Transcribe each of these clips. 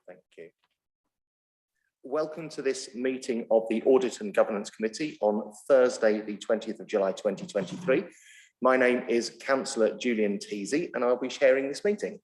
Thank you. Welcome to this meeting of the Audit and Governance Committee on Thursday, the 20th of July, 2023. My name is Councillor Julian Teasey, and I'll be chairing this meeting.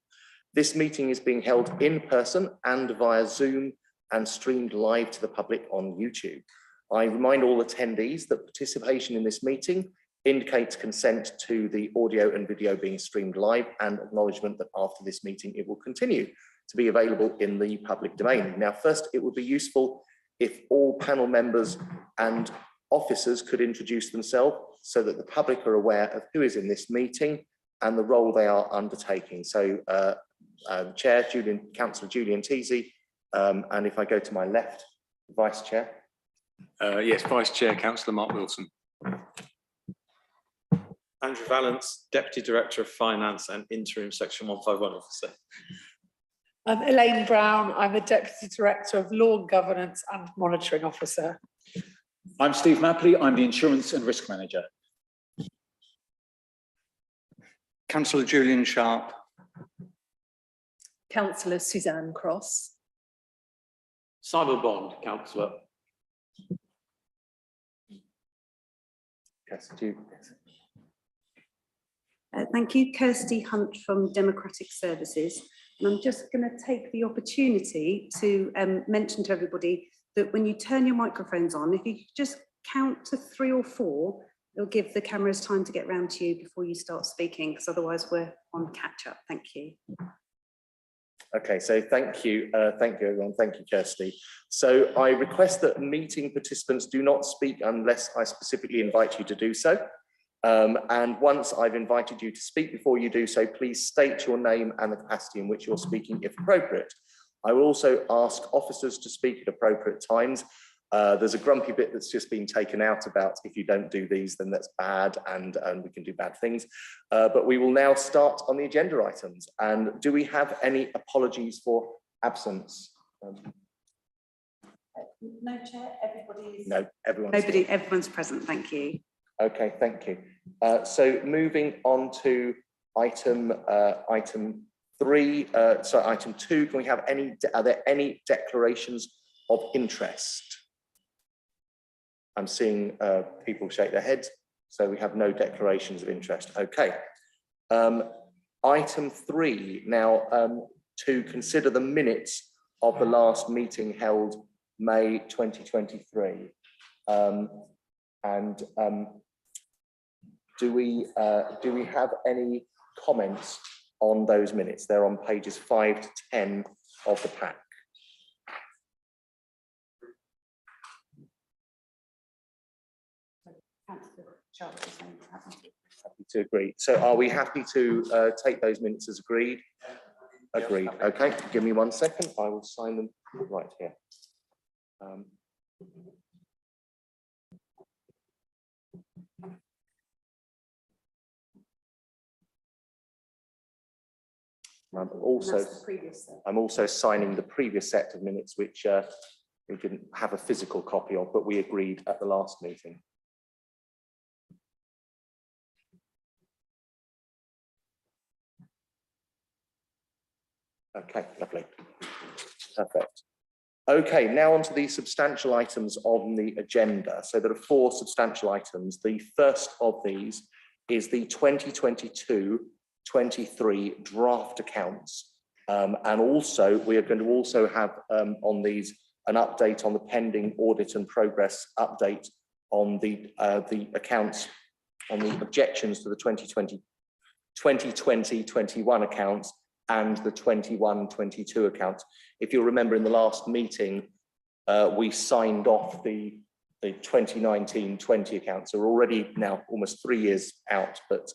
This meeting is being held in person and via Zoom and streamed live to the public on YouTube. I remind all attendees that participation in this meeting indicates consent to the audio and video being streamed live and acknowledgement that after this meeting it will continue to be available in the public domain. Now, first, it would be useful if all panel members and officers could introduce themselves so that the public are aware of who is in this meeting and the role they are undertaking. So, Chair, Councillor Julian Teasey, and if I go to my left, Vice Chair. Yes, Vice Chair, Councillor Mark Wilson. Andrew Vallance, Deputy Director of Finance and Interim Section 151 Officer. I'm Elaine Brown. I'm a Deputy Director of Law and Governance and Monitoring Officer. I'm Steve Mapley. I'm the Insurance and Risk Manager. Councillor Julian Sharp. Councillor Suzanne Cross. Simon Bond, Councillor. Thank you, Kirsty Hunt from Democratic Services. And I'm just going to take the opportunity to mention to everybody that when you turn your microphones on, if you just count to 3 or 4, it'll give the cameras time to get round to you before you start speaking, because otherwise we're on catch up. Thank you. Okay, so thank you everyone. Thank you, Kirsty. So I request that meeting participants do not speak unless I specifically invite you to do so. And once I've invited you to speak, before you do so, please state your name and the capacity in which you're speaking, if appropriate. I will also ask officers to speak at appropriate times. There's a grumpy bit that's just been taken out about if you don't do these, then that's bad and we can do bad things. But we will now start on the agenda items. And do we have any apologies for absence? No, Chair, everybody's... No, everyone's present, thank you. Okay, thank you. So moving on to item 2, can we have are there any declarations of interest? I'm seeing people shake their heads, so we have no declarations of interest. Okay. Item 3, now to consider the minutes of the last meeting held May 2023. Do we have any comments on those minutes? They're on pages 5 to 10 of the pack. Happy to agree. So are we happy to take those minutes as agreed? Agreed. Okay, give me 1 second. I will sign them right here. I'm also signing the previous set of minutes, which we didn't have a physical copy of, but we agreed at the last meeting. Okay, lovely. Perfect. Okay, now on to the substantial items on the agenda. So there are 4 substantial items. The first of these is the 2022-23 draft accounts. And also, we are going to also have on these an update on the pending audit and progress update on the accounts, on the objections to the 2020-21 accounts and the 21-22 accounts. If you'll remember, in the last meeting, we signed off the 2019-20 accounts. So we're already now almost 3 years out, but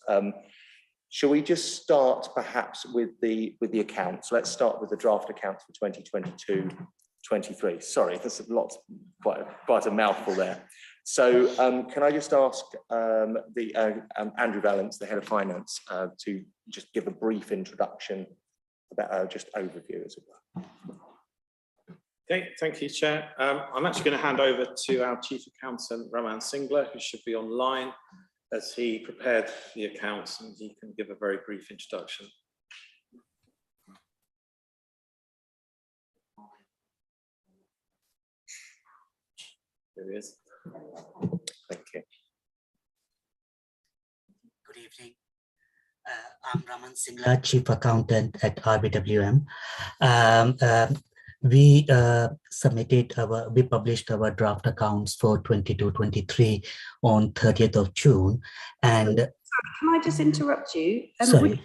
shall we just start perhaps with the accounts? Let's start with the draft accounts for 2022-23. Sorry, there's quite a mouthful there. So can I just ask Andrew Vallance, the Head of Finance, to just give a brief introduction, about just overview as it were. Okay, thank you, Chair. I'm actually going to hand over to our Chief Accountant, Roman Singler, who should be online as he prepared the accounts, and he can give a very brief introduction. There he is. Thank you. Good evening. I'm Raman Singla, Chief Accountant at RBWM. We published our draft accounts for 22-23 on 30th of June. And Can I just interrupt you? Sorry.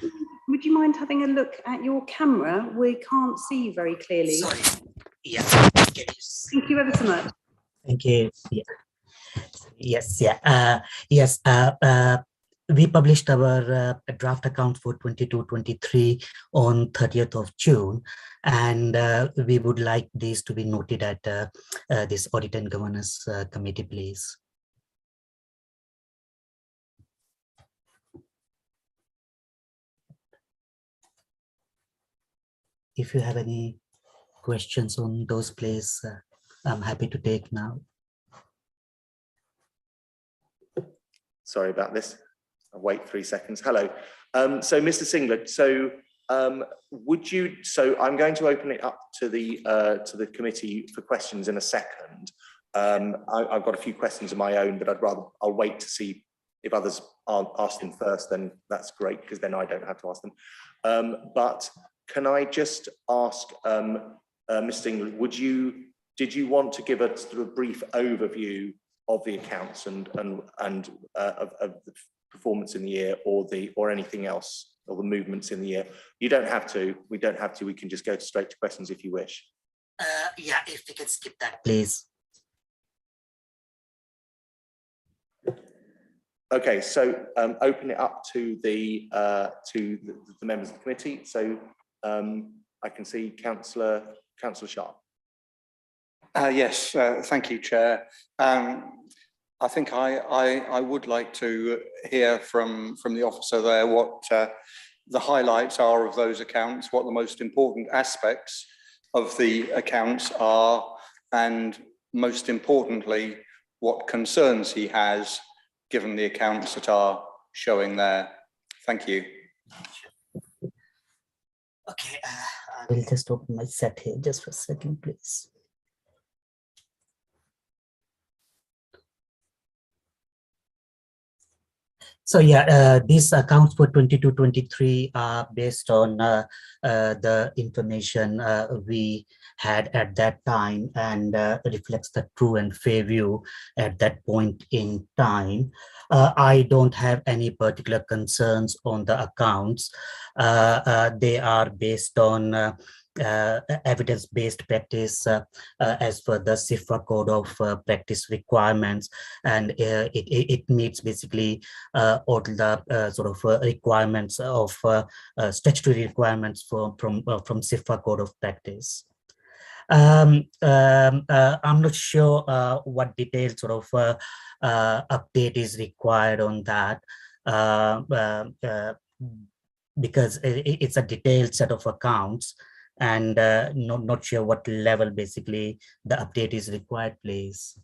Would you mind having a look at your camera? We can't see you very clearly. Sorry. Yeah. Thank you ever so much. Thank you. Yeah. Yes. Yeah. Yes. We published our draft account for 22-23 on 30th of June, and we would like these to be noted at this Audit and Governance Committee, please. If you have any questions on those, please, I'm happy to take now. Sorry about this. I'll wait 3 seconds. Hello. So Mr. Singler, so I'm going to open it up to the committee for questions in a second. I've got a few questions of my own, but I'll wait to see if others aren't asked them first, then that's great, because then I don't have to ask them. But can I just ask, Mr. Singler, did you want to give a sort of brief overview of the accounts and of the performance in the year, or anything else, or the movements in the year? You don't have to. We don't have to. We can just go straight to questions if you wish. Yeah, if we can skip that, please. Okay, so open it up to the members of the committee. So I can see Councillor Sharp. Yes, thank you, Chair. I think I would like to hear from the officer there what the highlights are of those accounts, what the most important aspects of the accounts are, and most importantly, what concerns he has given the accounts that are showing there. Thank you. Okay, I will just open my set here just for a second, please. So yeah, these accounts for 22-23 are based on the information we had at that time, and reflects the true and fair view at that point in time. I don't have any particular concerns on the accounts. They are based on evidence-based practice as per the CIFA code of practice requirements, and it meets basically all the sort of requirements of statutory requirements from CIFA code of practice. I'm not sure what detailed sort of update is required on that, because it's a detailed set of accounts, and not sure what level basically the update is required, please.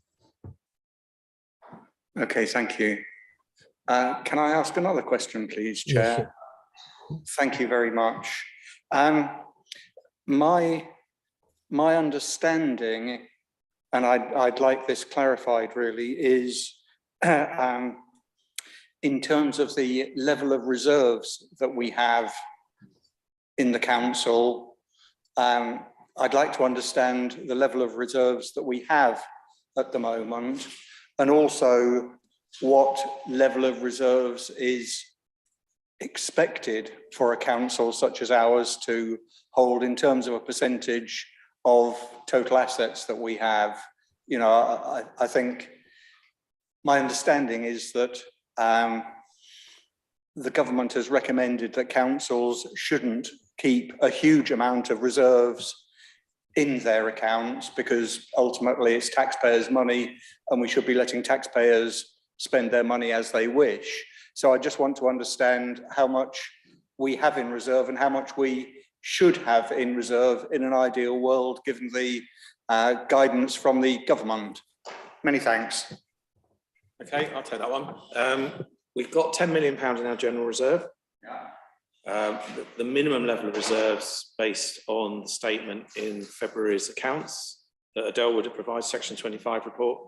Okay, thank you. Can I ask another question, please, Chair? Yeah, sure. Thank you very much. My understanding, and I'd like this clarified really, is in terms of the level of reserves that we have in the council. I'd like to understand the level of reserves that we have at the moment, and also what level of reserves is expected for a council such as ours to hold in terms of a percentage of total assets that we have. You know, I think my understanding is that the government has recommended that councils shouldn't keep a huge amount of reserves in their accounts, because ultimately it's taxpayers' money and we should be letting taxpayers spend their money as they wish. So I just want to understand how much we have in reserve and how much we should have in reserve in an ideal world, given the guidance from the government. Many thanks. Okay, I'll take that one. We've got £10 million in our general reserve. The minimum level of reserves based on the statement in February's accounts that Adele would have provided, section 25 report,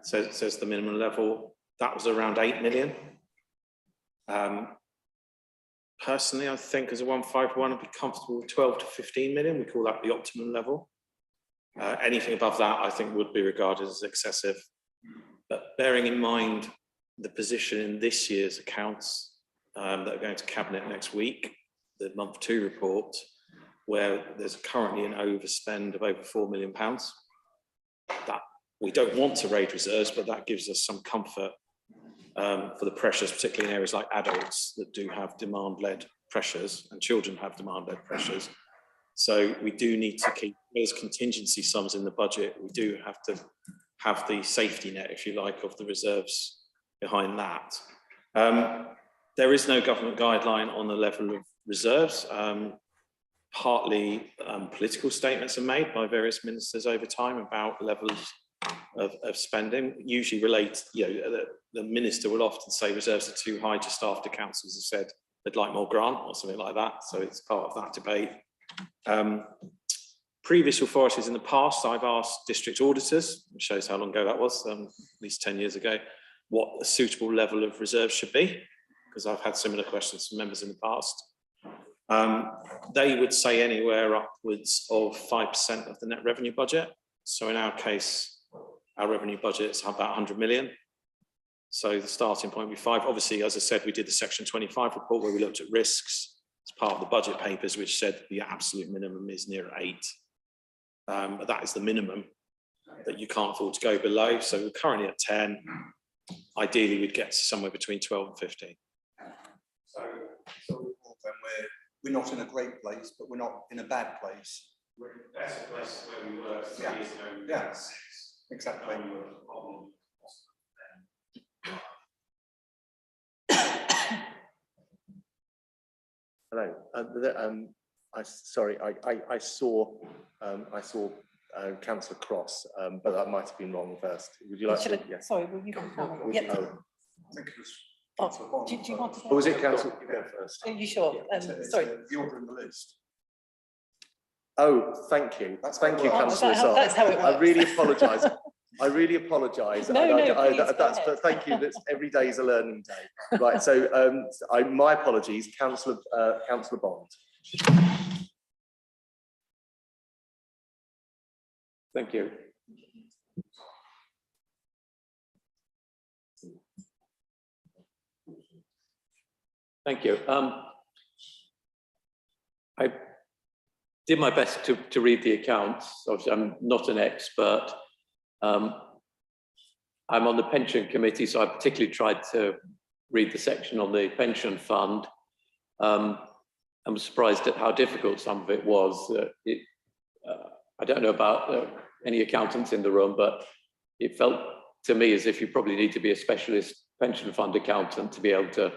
says the minimum level. That was around 8 million. Personally, I think as a 151, I'd be comfortable with 12 to 15 million. We call that the optimum level. Anything above that, I think, would be regarded as excessive. But bearing in mind the position in this year's accounts that are going to Cabinet next week, the month 2 report, where there's currently an overspend of over £4 million. That we don't want to raise reserves, but that gives us some comfort for the pressures, particularly in areas like adults that do have demand-led pressures, and children have demand-led pressures. So we do need to keep those contingency sums in the budget. We do have to have the safety net, if you like, of the reserves behind that. There is no government guideline on the level of reserves. Partly political statements are made by various ministers over time about levels of spending, usually relate, the minister will often say reserves are too high just after councils have said they'd like more grant or something like that. So it's part of that debate. Previous authorities in the past, I've asked district auditors, which shows how long ago that was, at least 10 years ago, what a suitable level of reserve should be, because I've had similar questions from members in the past. They would say anywhere upwards of 5% of the net revenue budget. So in our case, our revenue budget's about 100 million. So the starting point would be 5. Obviously, as I said, we did the Section 25 report where we looked at risks as part of the budget papers, which said the absolute minimum is near 8. But that is the minimum that you can't afford to go below. So we're currently at 10. Ideally, we'd get to somewhere between 12 and 15. So we're not in a great place, but we're not in a bad place. We're in a better place where we were 3 years ago. Yeah, exactly. Hello. I saw Councillor Cross, but that might have been wrong first. Would you like to? Yes. Sorry, will you come forward? Oh, Yep. oh, I think it was. Oh, do you want to? was it Councillor? You go first. Are you sure? Sorry. The order in the list. Oh, thank you. Thank you, Councillor. That's how it works. I really apologise. I really apologise. No, But thank you. That's every day is a learning day. Right. So, my apologies, Councillor Bond. Thank you. Thank you. I did my best to read the accounts. Obviously, I'm not an expert. I'm on the pension committee, so I particularly tried to read the section on the pension fund. I was surprised at how difficult some of it was. I don't know about any accountants in the room, but it felt to me as if you probably need to be a specialist pension fund accountant to be able to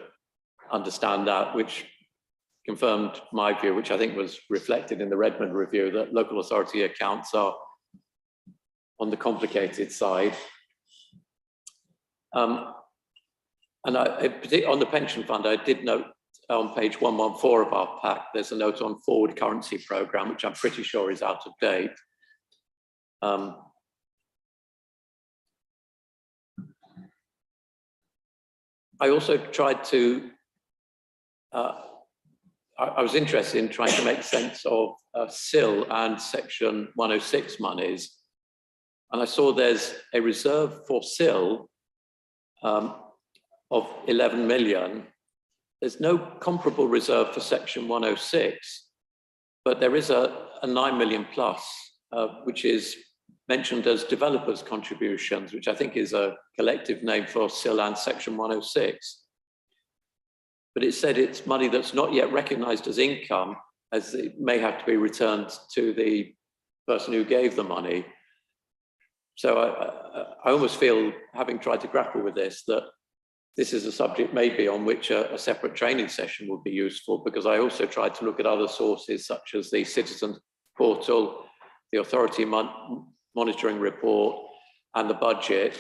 understand that, which confirmed my view, which I think was reflected in the Redmond review, that local authority accounts are on the complicated side. And on the pension fund, I did note on page 114 of our pack, there's a note on forward currency program, which I'm pretty sure is out of date. I also tried to, I was interested in trying to make sense of SIL and Section 106 monies. And I saw there's a reserve for SIL of 11 million. There's no comparable reserve for Section 106, but there is a 9 million plus, which is mentioned as developers' contributions, which I think is a collective name for SIL and Section 106. But it said it's money that's not yet recognised as income, as it may have to be returned to the person who gave the money. So I almost feel, having tried to grapple with this, that this is a subject maybe on which a separate training session would be useful, because I also tried to look at other sources such as the Citizen Portal, the Authority Monitoring Report and the budget,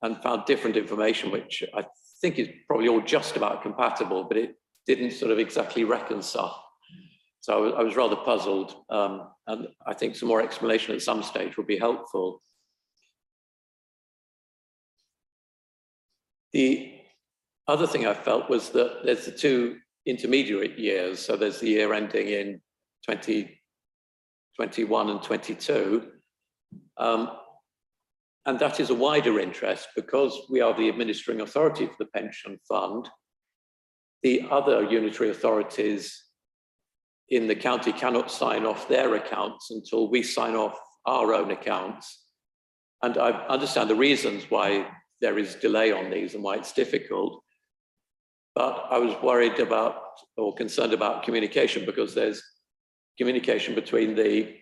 and found different information, which I think is probably all just about compatible, but it didn't sort of exactly reconcile. So I was rather puzzled, and I think some more explanation at some stage would be helpful. The other thing I felt was that there's the two intermediate years. So there's the year ending in 2021 and 22. And that is a wider interest because we are the administering authority for the pension fund. The other unitary authorities in the county cannot sign off their accounts until we sign off our own accounts. And I understand the reasons why there is delay on these and why it's difficult. But I was worried about or concerned about communication because there's communication between the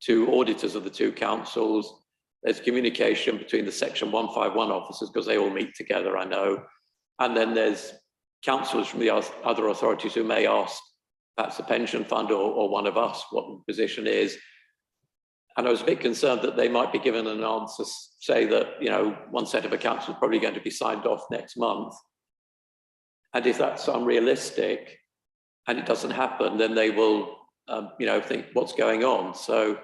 two auditors of the two councils. There's communication between the Section 151 officers because they all meet together, I know. And then there's councillors from the other authorities who may ask perhaps the pension fund or one of us what the position is. And I was a bit concerned that they might be given an answer, say that, you know, one set of accounts is probably going to be signed off next month. And if that's unrealistic and it doesn't happen, then they will, you know, think what's going on. So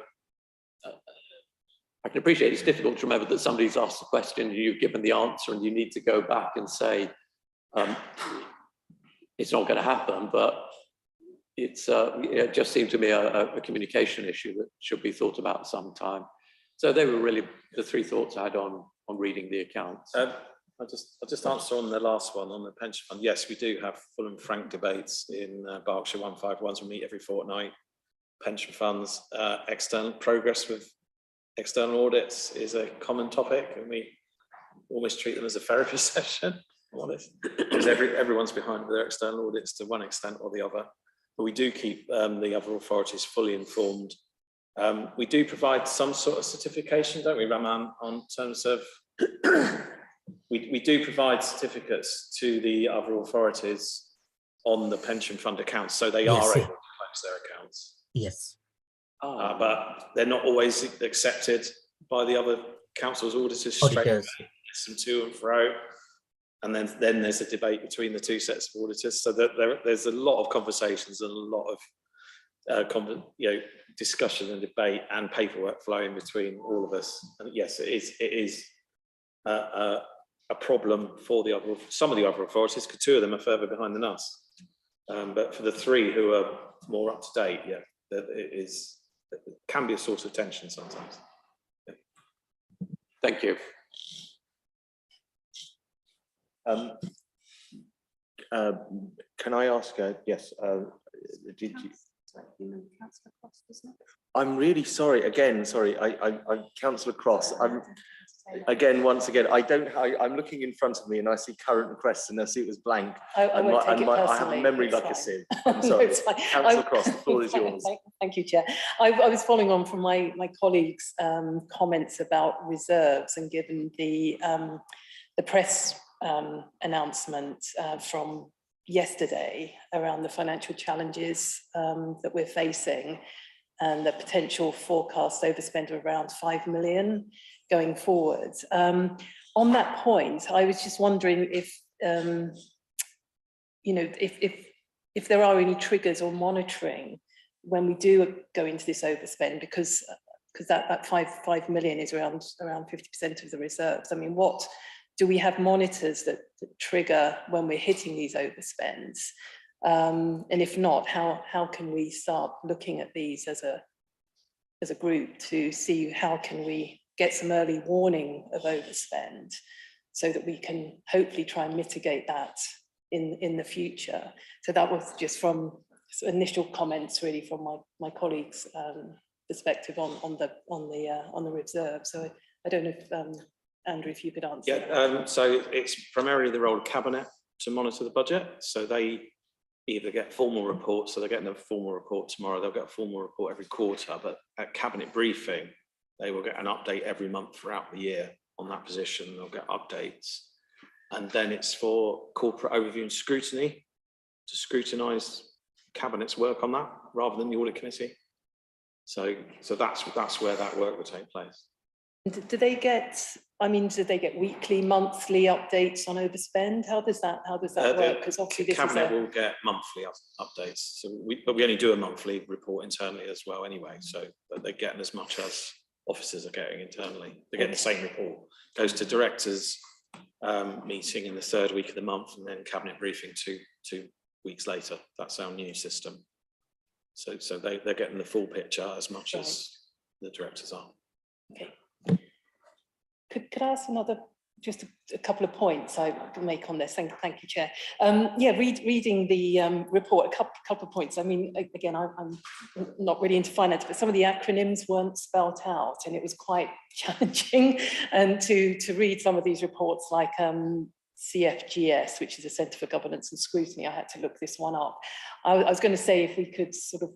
I can appreciate it's difficult to remember that somebody's asked a question and you've given the answer and you need to go back and say, it's not going to happen, but it's it just seemed to me a communication issue that should be thought about sometime. So they were really the three thoughts I had on reading the accounts. I'll just answer on the last one on the pension fund. Yes, we do have full and frank debates in Berkshire 151s. We meet every fortnight. Pension funds, external progress with external audits is a common topic, and we almost treat them as a therapy session, honest, because everyone's behind their external audits to one extent or the other. But we do keep the other authorities fully informed. We do provide some sort of certification, don't we, Raman, on terms of we do provide certificates to the other authorities on the pension fund accounts, so they are able to close their accounts. Yes. But they're not always accepted by the other council's auditors. Auditors. Some to and fro, and then there's a debate between the two sets of auditors. So there's a lot of conversations and a lot of discussion and debate and paperwork flowing between all of us. And yes, it is a problem for some of the other authorities, because two of them are further behind than us. But for the three who are more up to date, yeah, it can be a source of tension sometimes. Yeah. Thank you. Can I ask? Yes. Did you? I'm really sorry. Again, sorry. I'm Councillor Cross. Once again, I'm looking in front of me and I see current requests and I see it was blank. I have a memory like a sieve. I'm sorry. Councillor Cross, the floor is yours. Thank you, Chair. I was following on from my colleagues' comments about reserves, and given the press announcement from yesterday around the financial challenges that we're facing and the potential forecast overspend of around 5 million going forward. On that point, I was just wondering if if there are any triggers or monitoring when we do go into this overspend, because that 5 million is around 50% of the reserves. I mean, what do we have monitors that trigger when we're hitting these overspends? And if not, how can we start looking at these as a group to see how can we get some early warning of overspend so that we can hopefully try and mitigate that in the future? So that was just from initial comments really from my colleagues' perspective on the reserve. So I don't know if Andrew, if you could answer. Yeah, so it's primarily the role of Cabinet to monitor the budget. So they either get formal reports, so they're getting a formal report tomorrow, they'll get a formal report every quarter, but at Cabinet briefing, they will get an update every month throughout the year on that position. They'll get updates. And then it's for corporate overview and scrutiny to scrutinise Cabinet's work on that rather than the audit committee. So that's where that work will take place. Do they get weekly, monthly updates on overspend? How does that work? Because obviously this Cabinet will get monthly updates. So but we only do a monthly report internally as well anyway. So they're getting as much as officers are getting internally. They get the same report. Goes to directors meeting in the third week of the month, and then cabinet briefing two weeks later. That's our new system. So they're getting the full picture as much as the directors are. Okay. Could I ask just a couple of points I can make on this? Thank you, Chair. Reading the report, a couple of points. I mean, again, I'm not really into finance, but some of the acronyms weren't spelled out, and it was quite challenging. And to read some of these reports, like CFGS, which is a Centre for Governance and Scrutiny, I had to look this one up. I was going to say, if we could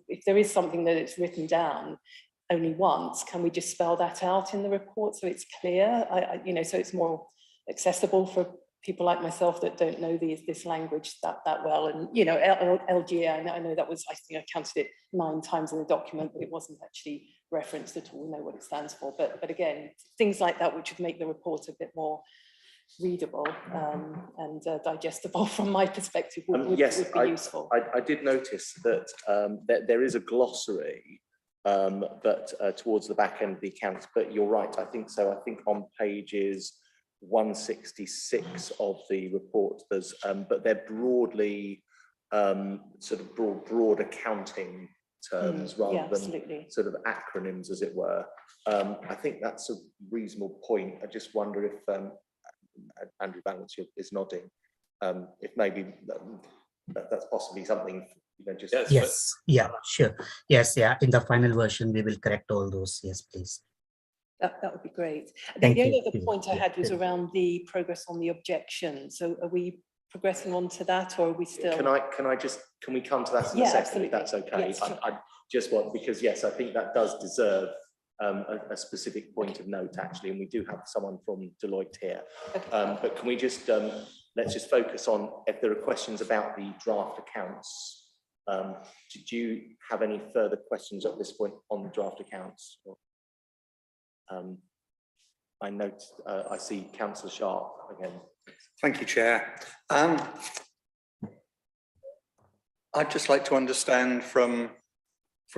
if there is something that it's written down only once, can we just spell that out in the report so it's clear? So it's more accessible for people like myself that don't know this language that well. And LGA, I know that was, I think I counted it 9 times in the document, but it wasn't actually referenced at all. We know what it stands for. But again, things like that which would make the report a bit more readable and digestible from my perspective would be useful. I did notice that there is a glossary towards the back end of the accounts, but you're right, I think so. I think on pages 166 of the report, there's but they're broadly sort of broad accounting terms rather than sort of acronyms, as it were. I think that's a reasonable point. I just wonder if Andrew Balance is nodding, if maybe that's possibly something, just yes, yeah, sure, yes, yeah, in the final version we will correct all those. Yes, please. That would be great. The only other point I had was around the progress on the objections. So are we progressing on to that, or are we still? Can we come to that in a second? Absolutely. If that's okay. Yes, sure. I just want, because yes, I think that does deserve a specific point of note, actually, and we do have someone from Deloitte here. But can we just let's just focus on if there are questions about the draft accounts. Did you have any further questions at this point on the draft accounts? I note, I see Councillor Sharp again. Thank you, Chair. I'd just like to understand from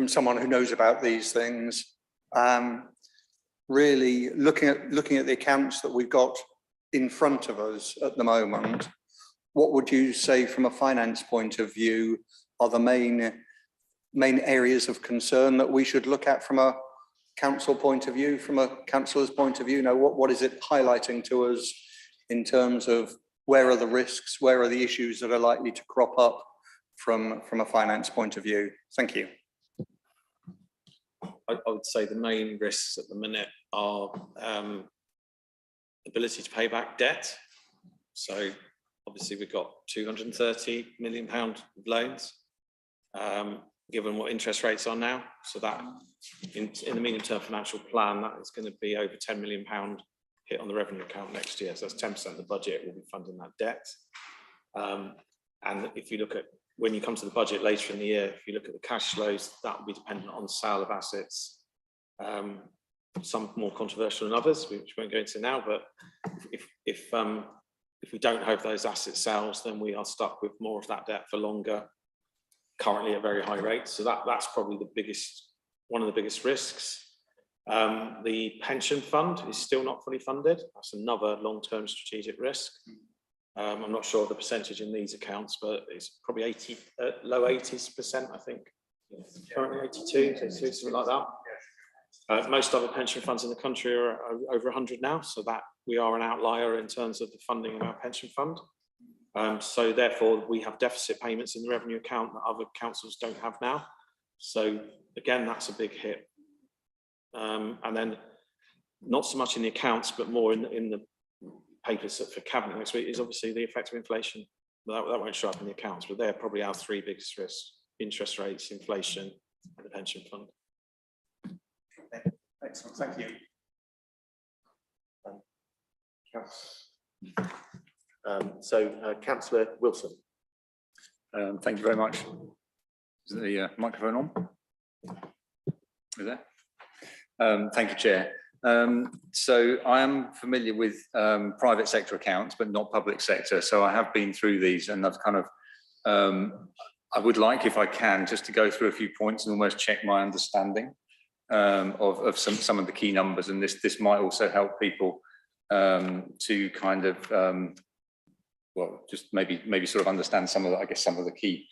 someone who knows about these things, really looking at the accounts that we've got in front of us at the moment, what would you say from a finance point of view are the main areas of concern that we should look at from a council point of view, from a councillor's point of view? What is it highlighting to us in terms of where are the risks, where are the issues that are likely to crop up from a finance point of view? Thank you. I would say the main risks at the minute are ability to pay back debt. So obviously we've got £230 million of loans, given what interest rates are now. So that in the medium-term financial plan, that is going to be over £10 million hit on the revenue account next year. So that's 10% of the budget will be funding that debt. And if you look at, when you come to the budget later in the year, if you look at the cash flows, that will be dependent on the sale of assets. Some more controversial than others, which we won't go into now. But if we don't have those asset sales, then we are stuck with more of that debt for longer, currently at very high rates. So that's probably one of the biggest risks. The pension fund is still not fully funded. That's another long-term strategic risk. I'm not sure of the percentage in these accounts, but it's probably low 80%, I think. Currently 82, something like that. Most other pension funds in the country are over 100 now, so that we are an outlier in terms of the funding of our pension fund. So therefore, we have deficit payments in the revenue account that other councils don't have now. So again, that's a big hit. And then not so much in the accounts, but more in the papers for cabinet next week is obviously the effect of inflation. That won't show up in the accounts, but they're probably our 3 biggest risks: interest rates, inflation, and the pension fund. Excellent, thank you. Councillor Wilson. Thank you very much. Is the microphone on? Is there? Thank you, Chair. So I am familiar with private sector accounts, but not public sector. So I have been through these, and I've kind of, I would like, if I can, just to go through a few points and almost check my understanding of some of the key numbers. And this might also help people to kind of, well, just maybe sort of understand some of the, I guess, some of the key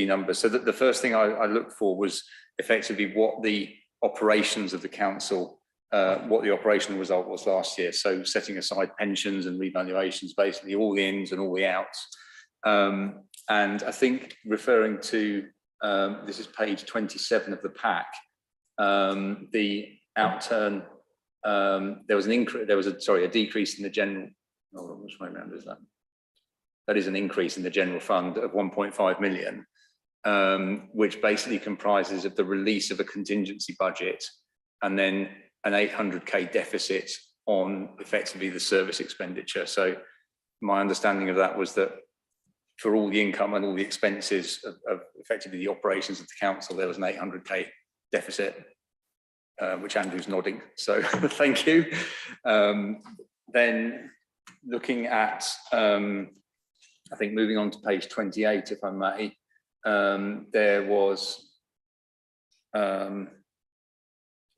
numbers. So the first thing I looked for was effectively what the operations of the council, what the operational result was last year. So setting aside pensions and revaluations, basically all the ins and all the outs. And I think referring to, this is page 27 of the pack, the outturn, there was an increase, a decrease in the general, which way around is that? That is an increase in the general fund of 1.5 million, which basically comprises of the release of a contingency budget and then an 800k deficit on effectively the service expenditure. So my understanding of that was that for all the income and all the expenses of effectively the operations of the council, there was an 800k deficit, which Andrew's nodding, so thank you. Then looking at, I think moving on to page 28, if I may, there was a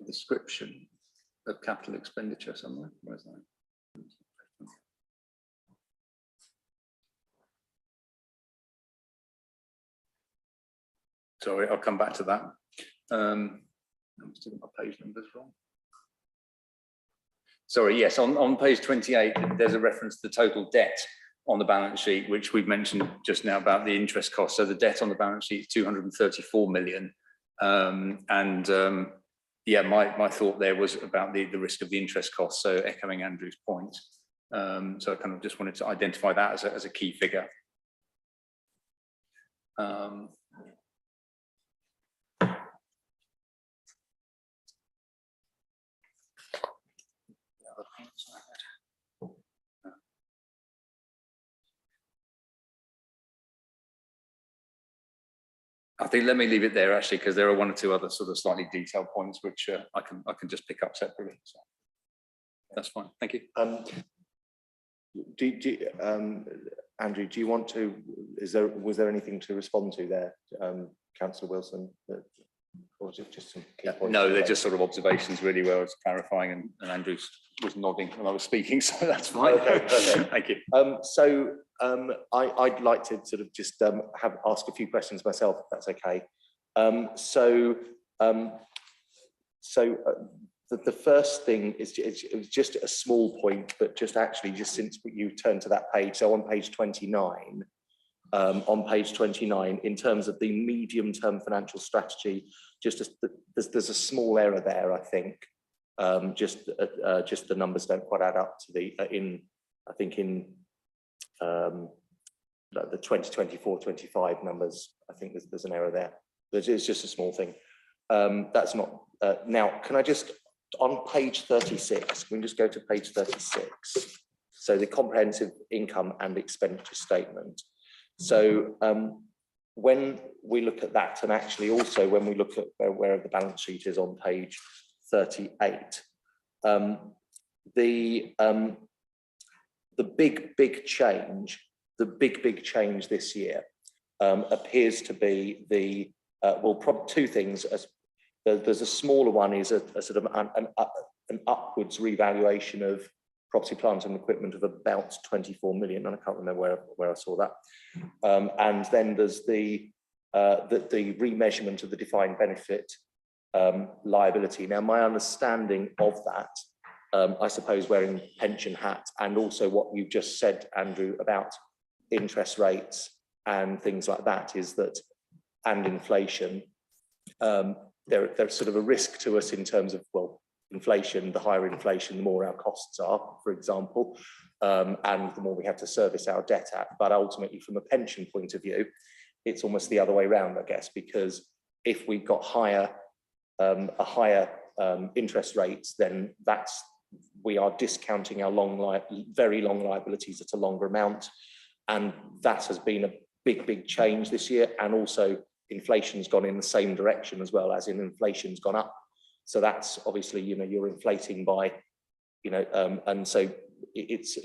description of capital expenditure somewhere. Where's that? Sorry, I'll come back to that. I'm still got my page numbers wrong. Sorry, yes, on page 28, there's a reference to the total debt on the balance sheet, which we've mentioned just now about the interest cost. So the debt on the balance sheet is 234 million. Yeah, my thought there was about the risk of the interest cost. So echoing Andrew's point. So I kind of just wanted to identify that as a key figure. I think let me leave it there actually, because there are one or two other sort of slightly detailed points which I can just pick up separately. So that's fine. Thank you. Andrew, do you want to? Was there anything to respond to there, Councillor Wilson? Or was it just some key points? No, they're just sort of observations really where I was clarifying, and Andrew was nodding when I was speaking, so that's fine. Okay, perfect. Thank you. I'd like to sort of just ask a few questions myself, if that's okay. The first thing is it was just a small point, but just since you turned to that page, so on page 29, in terms of the medium-term financial strategy, there's a small error there, I think. Just the numbers don't quite add up to the I think in the 2024-25 numbers. I think there's an error there. It's just a small thing. That's not now. Can I just on page 36? We can just go to page 36. So the comprehensive income and expenditure statement. So when we look at that, and actually also when we look at where the balance sheet is on page 38, the big change this year appears to be the probably two things. There's a smaller one, is a sort of an upwards revaluation of property, plant and equipment of about 24 million, and I can't remember where I saw that. And then there's the remeasurement of the defined benefit liability. Now, my understanding of that, I suppose wearing pension hat, and also what you've just said, Andrew, about interest rates and things like that, is that, and inflation, there's sort of a risk to us in terms of, well, inflation, the higher inflation, the more our costs are, for example, and the more we have to service our debt at. But ultimately, from a pension point of view, it's almost the other way around, I guess, because if we've got higher interest rates, then we are discounting our very long liabilities at a longer amount, and that has been a big change this year. And also inflation's gone in the same direction as well, as in inflation's gone up. So that's obviously, you're inflating by, and so it's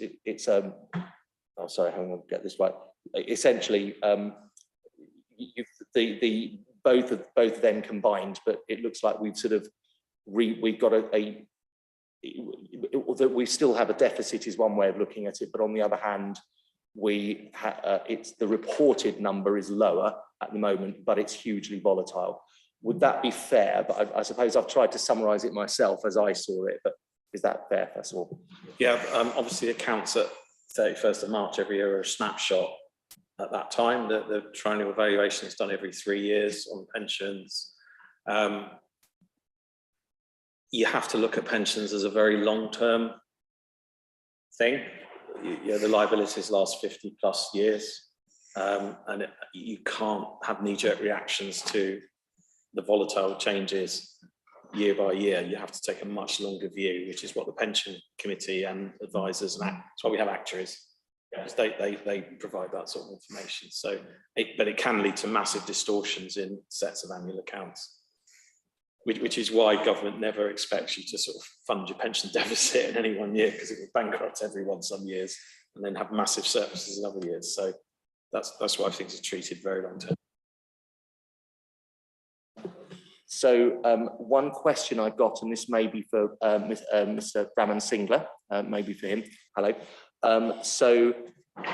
oh, sorry, hang on, get this right. Essentially, both of them combined, but it looks like we've sort of we've got that we still have a deficit is one way of looking at it, but on the other hand, it's the reported number is lower at the moment, but it's hugely volatile. Would that be fair? But I suppose I've tried to summarise it myself as I saw it, but is that fair, first of all? Yeah, obviously accounts at 31st of March every year are a snapshot at that time. The triennial evaluation is done every 3 years on pensions. You have to look at pensions as a very long-term thing. The liabilities last 50 plus years, and you can't have knee-jerk reactions to the volatile changes year by year. You have to take a much longer view, which is what the pension committee and advisors, and that's why we have actuaries. They provide that sort of information. So, but it can lead to massive distortions in sets of annual accounts, which is why government never expects you to sort of fund your pension deficit in any one year, because it will bankrupt everyone some years and then have massive surpluses in other years. So that's why things are treated very long term. So one question I got, and this may be for Mr. Raman Singla, maybe for him. Hello. So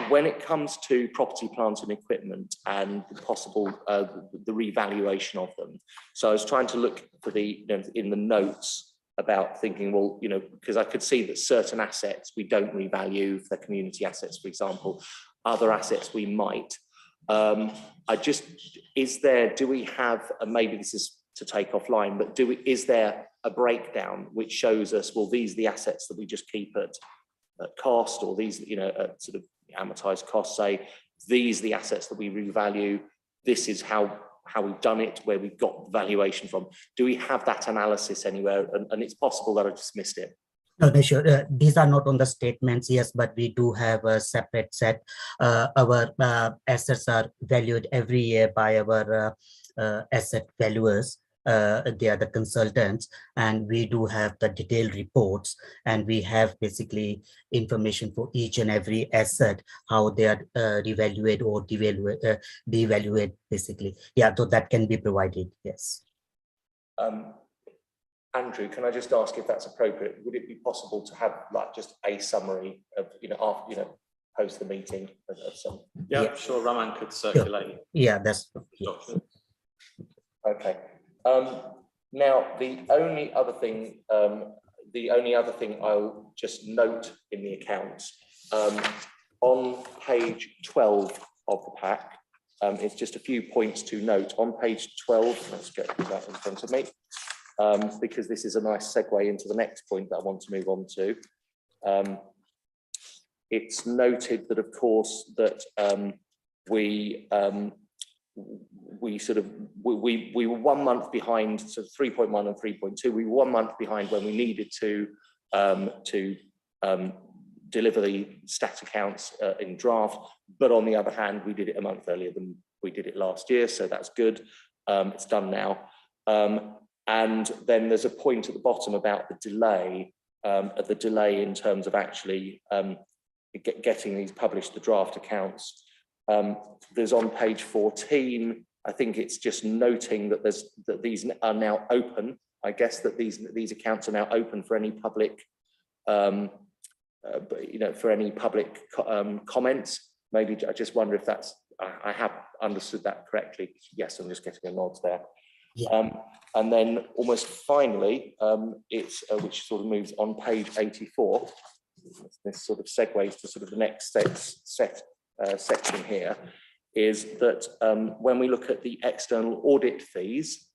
when it comes to property, plant and equipment and the possible the revaluation of them, so I was trying to look for the in the notes about thinking, well, because I could see that certain assets we don't revalue, for community assets, for example, other assets we might. Do we have, and maybe this is to take offline, but is there a breakdown which shows us, well, these are the assets that we just keep at cost, or these, at sort of amortized cost, say, these are the assets that we revalue, this is how we've done it, where we've got valuation from. Do we have that analysis anywhere? And it's possible that I just missed it. No, sure. These are not on the statements, yes, but we do have a separate set. Our assets are valued every year by our asset valuers. They are the consultants, and we do have the detailed reports, and we have basically information for each and every asset, how they are revalued or devalued, basically. Yeah, so that can be provided, yes. Andrew, can I just ask if that's appropriate? Would it be possible to have like just a summary of, after, post the meeting of some? Yeah, sure, Raman could circulate. Yeah, that's okay. Now, the only other thing I'll just note in the accounts, on page 12 of the pack, it's just a few points to note. On page 12, let's get that in front of me, because this is a nice segue into the next point that I want to move on to. It's noted that, of course, that we were 1 month behind, so 3.1 and 3.2. We were 1 month behind when we needed to deliver the stat accounts in draft, but on the other hand, we did it a month earlier than we did it last year, so that's good. It's done now. And then there's a point at the bottom about the delay in terms of actually getting these published, the draft accounts. There's on page 14, I think it's just noting that that these are now open. I guess that these accounts are now open for any public, for any public comments. Maybe I just wonder if that's, I have understood that correctly. Yes, I'm just getting a nod there. Yeah. And then almost finally, it's which sort of moves on page 84. This sort of segues to sort of the next section here, is that when we look at the external audit fees,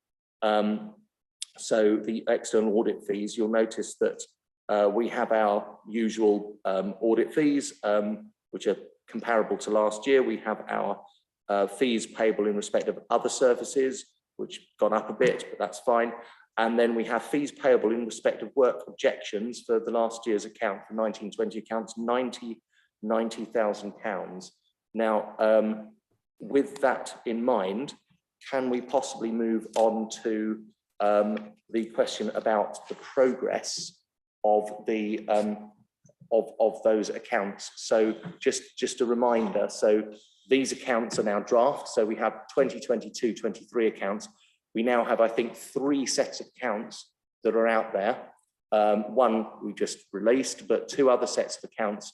so the external audit fees, you'll notice that we have our usual audit fees, which are comparable to last year. We have our fees payable in respect of other services, which gone up a bit, but that's fine. And then we have fees payable in respect of work objections for the last year's account, for 1920 accounts, £90,000. Now, with that in mind, can we possibly move on to the question about the progress of the of those accounts? So just a reminder, so these accounts are now draft. So we have 2022-23 accounts. We now have, I think, 3 sets of accounts that are out there. One we just released, but 2 other sets of accounts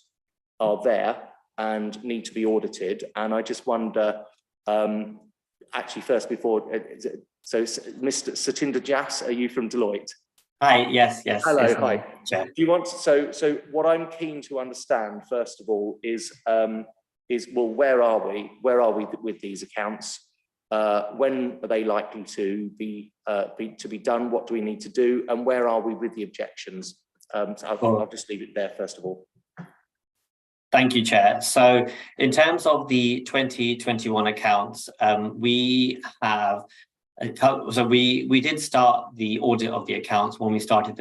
are there and need to be audited. And I just wonder, actually first before, so Mr. Satinder Jas, are you from Deloitte? Hi, yes. Hello, yes, hi. Chair. Do you want to, so what I'm keen to understand first of all is well, where are we with these accounts? When are they likely to be done? What do we need to do? And where are we with the objections? So I'll just leave it there first of all. Thank you, Chair. So in terms of the 2021 accounts, we have, so we did start the audit of the accounts when we started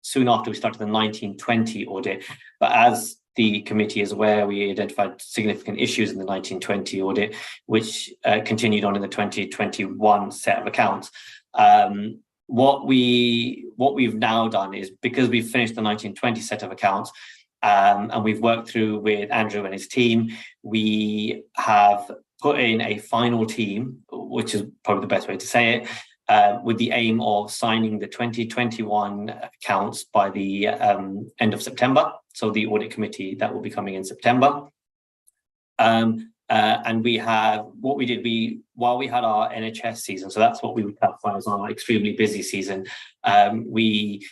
soon after we started the 1920 audit. But as the committee is aware, we identified significant issues in the 1920 audit, which continued on in the 2021 set of accounts. What we've now done is, because we've finished the 1920 set of accounts, and we've worked through with Andrew and his team, we have put in a final team, which is probably the best way to say it, with the aim of signing the 2021 accounts by the end of September. So the audit committee that will be coming in September. And we have, what we did, while we had our NHS season, so that's what we would classify as our extremely busy season, we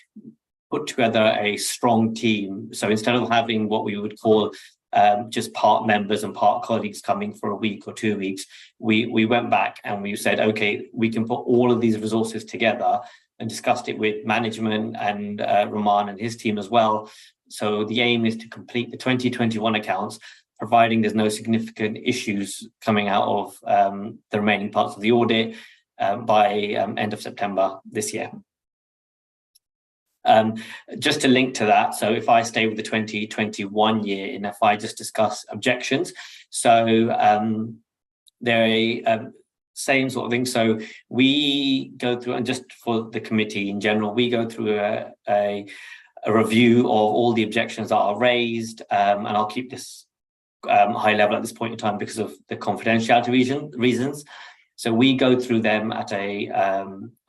put together a strong team. So instead of having what we would call just part members and part colleagues coming for a week or 2 weeks, we went back and we said, okay, we can put all of these resources together, and discussed it with management and Rahman and his team as well. So the aim is to complete the 2021 accounts, providing there's no significant issues coming out of the remaining parts of the audit by end of September this year. Just to link to that, so if I stay with the 2021 year, and if I just discuss objections, so they're same sort of thing. So we go through, and just for the committee in general, we go through a review of all the objections that are raised, and I'll keep this high level at this point in time because of the confidentiality reasons. So we go through them at a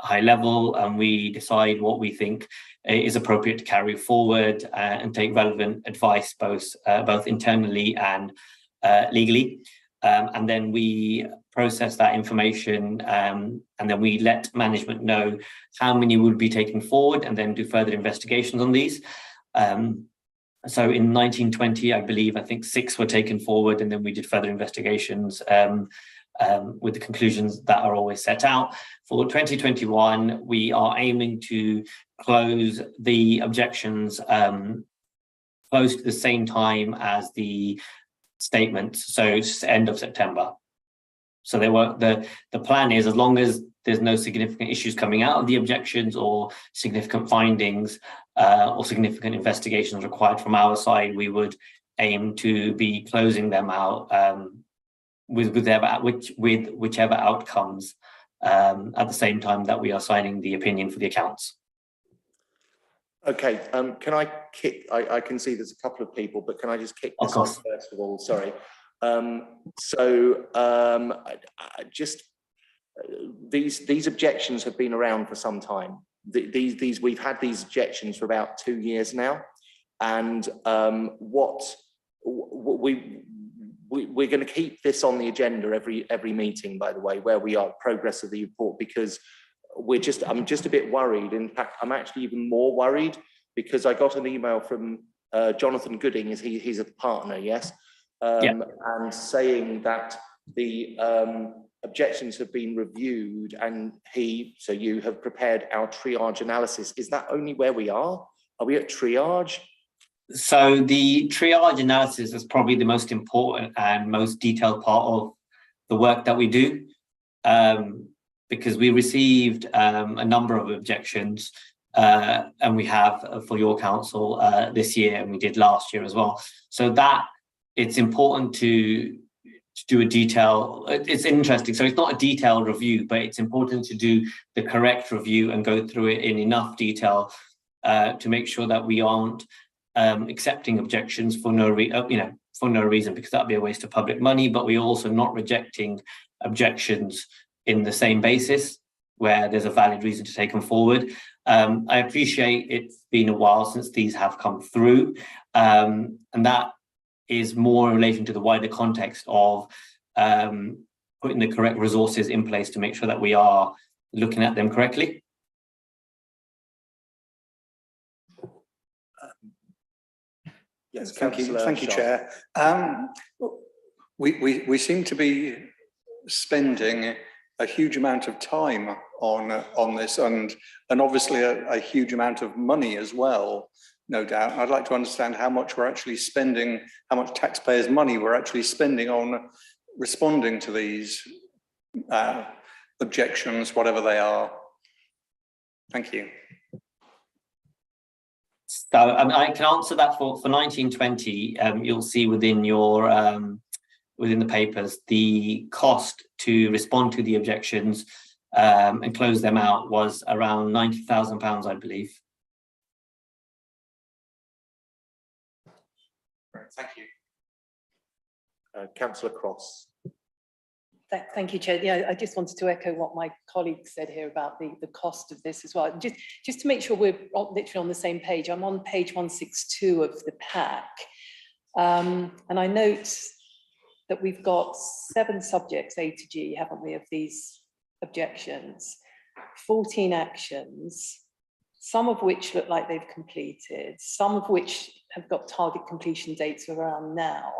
high level, and we decide what we think is appropriate to carry forward, and take relevant advice both internally and legally. And then we process that information, and then we let management know how many would be taken forward, and then do further investigations on these. So in 1920, I think 6 were taken forward, and then we did further investigations with the conclusions that are always set out. For 2021, we are aiming to close the objections close to the same time as the statements, so it's end of September. So the plan is, as long as there's no significant issues coming out of the objections or significant findings or significant investigations required from our side, we would aim to be closing them out with whichever outcomes at the same time that we are signing the opinion for the accounts. Okay, can I kick, I can see there's a couple of people, but can I just kick this off first of all? Sorry. These objections have been around for some time. We've had these objections for about 2 years now, and we're going to keep this on the agenda every meeting, by the way, where we are progress of the report, because I'm just a bit worried. In fact, I'm actually even more worried because I got an email from Jonathan Gooding, he's a partner, yes, and saying that the objections have been reviewed, and you have prepared our triage analysis. Is that only where we are? Are we at triage? So the triage analysis is probably the most important and most detailed part of the work that we do, because we received a number of objections, and we have for your council this year, and we did last year as well. So that it's important to do a detail. It's interesting. So it's not a detailed review, but it's important to do the correct review and go through it in enough detail to make sure that we aren't accepting objections for no reason, because that'd be a waste of public money. But we're also not rejecting objections in the same basis. where there's a valid reason to take them forward. I appreciate it's been a while since these have come through, and that is more in relation to the wider context of putting the correct resources in place to make sure that we are looking at them correctly. Yes, Thank you, Councillor Chair. We seem to be spending a huge amount of time on this, and obviously a huge amount of money as well, no doubt. And I'd like to understand how much we're actually spending, how much taxpayers' money we're actually spending on responding to these objections, whatever they are. Thank you. So I can answer that for 1920. You'll see within your within the papers, the cost to respond to the objections and close them out was around £90,000, I believe. Thank you. Councillor Cross. Thank you, Chair. Yeah, I just wanted to echo what my colleague said here about the cost of this as well. Just to make sure we're literally on the same page, I'm on page 162 of the pack. And I note that we've got 7 subjects A to G, haven't we, of these objections, 14 actions, some of which look like they've completed, some of which have got target completion dates around now.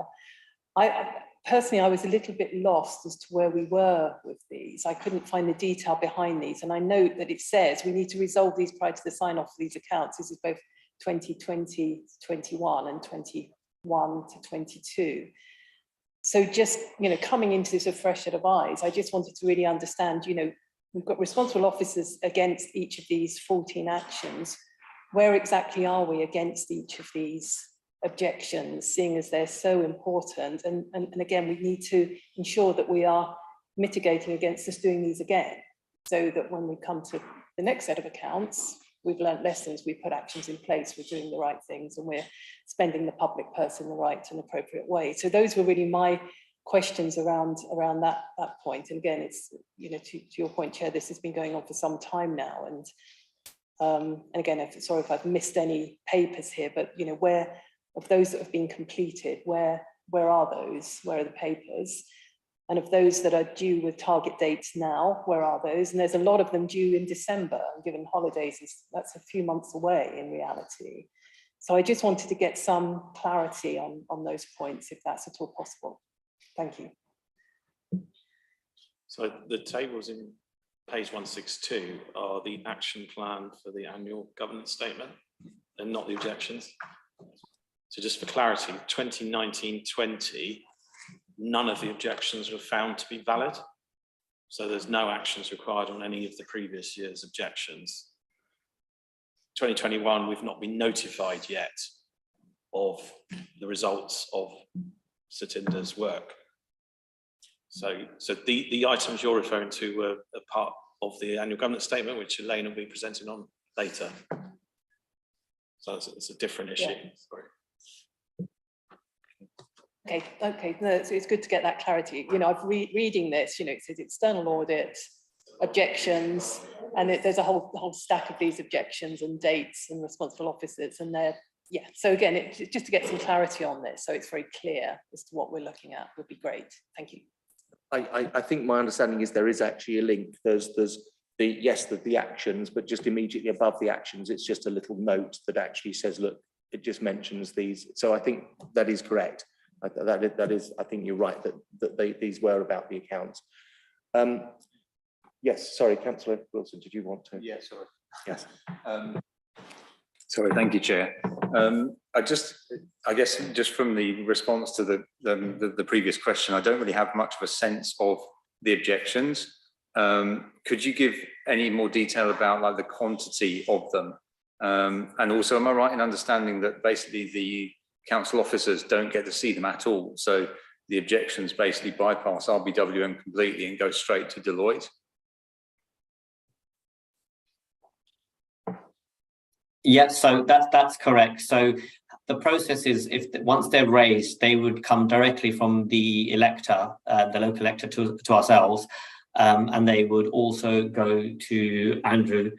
Personally, I was a little bit lost as to where we were with these. I couldn't find the detail behind these. And I note that it says we need to resolve these prior to the sign off of these accounts. This is both 2020 to 21 and 21 to 22. So just, coming into this with a fresh set of eyes, I just wanted to really understand, we've got responsible officers against each of these 14 actions. Where exactly are we against each of these objections, seeing as they're so important? And again, we need to ensure that we are mitigating against us doing these again, so that when we come to the next set of accounts, we've learned lessons, we've put actions in place, we're doing the right things, and we're spending the public purse in the right and appropriate way. So those were really my questions around that point. And again, it's, to your point, Chair, this has been going on for some time now. And again, sorry if I've missed any papers here, but where of those that have been completed, where are those? Where are the papers? And of those that are due with target dates now, where are those? And there's a lot of them due in December, and given holidays, that's a few months away in reality. So I just wanted to get some clarity on those points, if that's at all possible. Thank you. So the tables in page 162 are the action plan for the annual governance statement and not the objections. So just for clarity, 2019-20, none of the objections were found to be valid. So there's no actions required on any of the previous year's objections. 2021, we've not been notified yet of the results of Satinder's work. So the items you're referring to were a part of the annual governance statement, which Elaine will be presenting on later. So it's a different issue. Yeah. Sorry. Okay, no, it's good to get that clarity. I've reading this, it says external audit, objections, and there's a whole stack of these objections and dates and responsible officers, and so again, just to get some clarity on this, so it's very clear as to what we're looking at, would be great. Thank you. I think my understanding is there is actually a link. There's the actions, but just immediately above the actions, it's just a little note that actually says, look, it just mentions these. So I think that is correct. That is, I think you're right that these were about the accounts. Yes, sorry, Councillor Wilson, did you want to? Yeah, sorry. Yes. Sorry, thank you, Chair. I guess just from the response to the previous question, I don't really have much of a sense of the objections. Could you give any more detail about like the quantity of them? And also, am I right in understanding that basically the council officers don't get to see them at all? So the objections basically bypass RBWM completely and go straight to Deloitte? Yeah, so that's correct. So the process is, once they're raised, they would come directly from the elector, the local elector to ourselves. and they would also go to Andrew,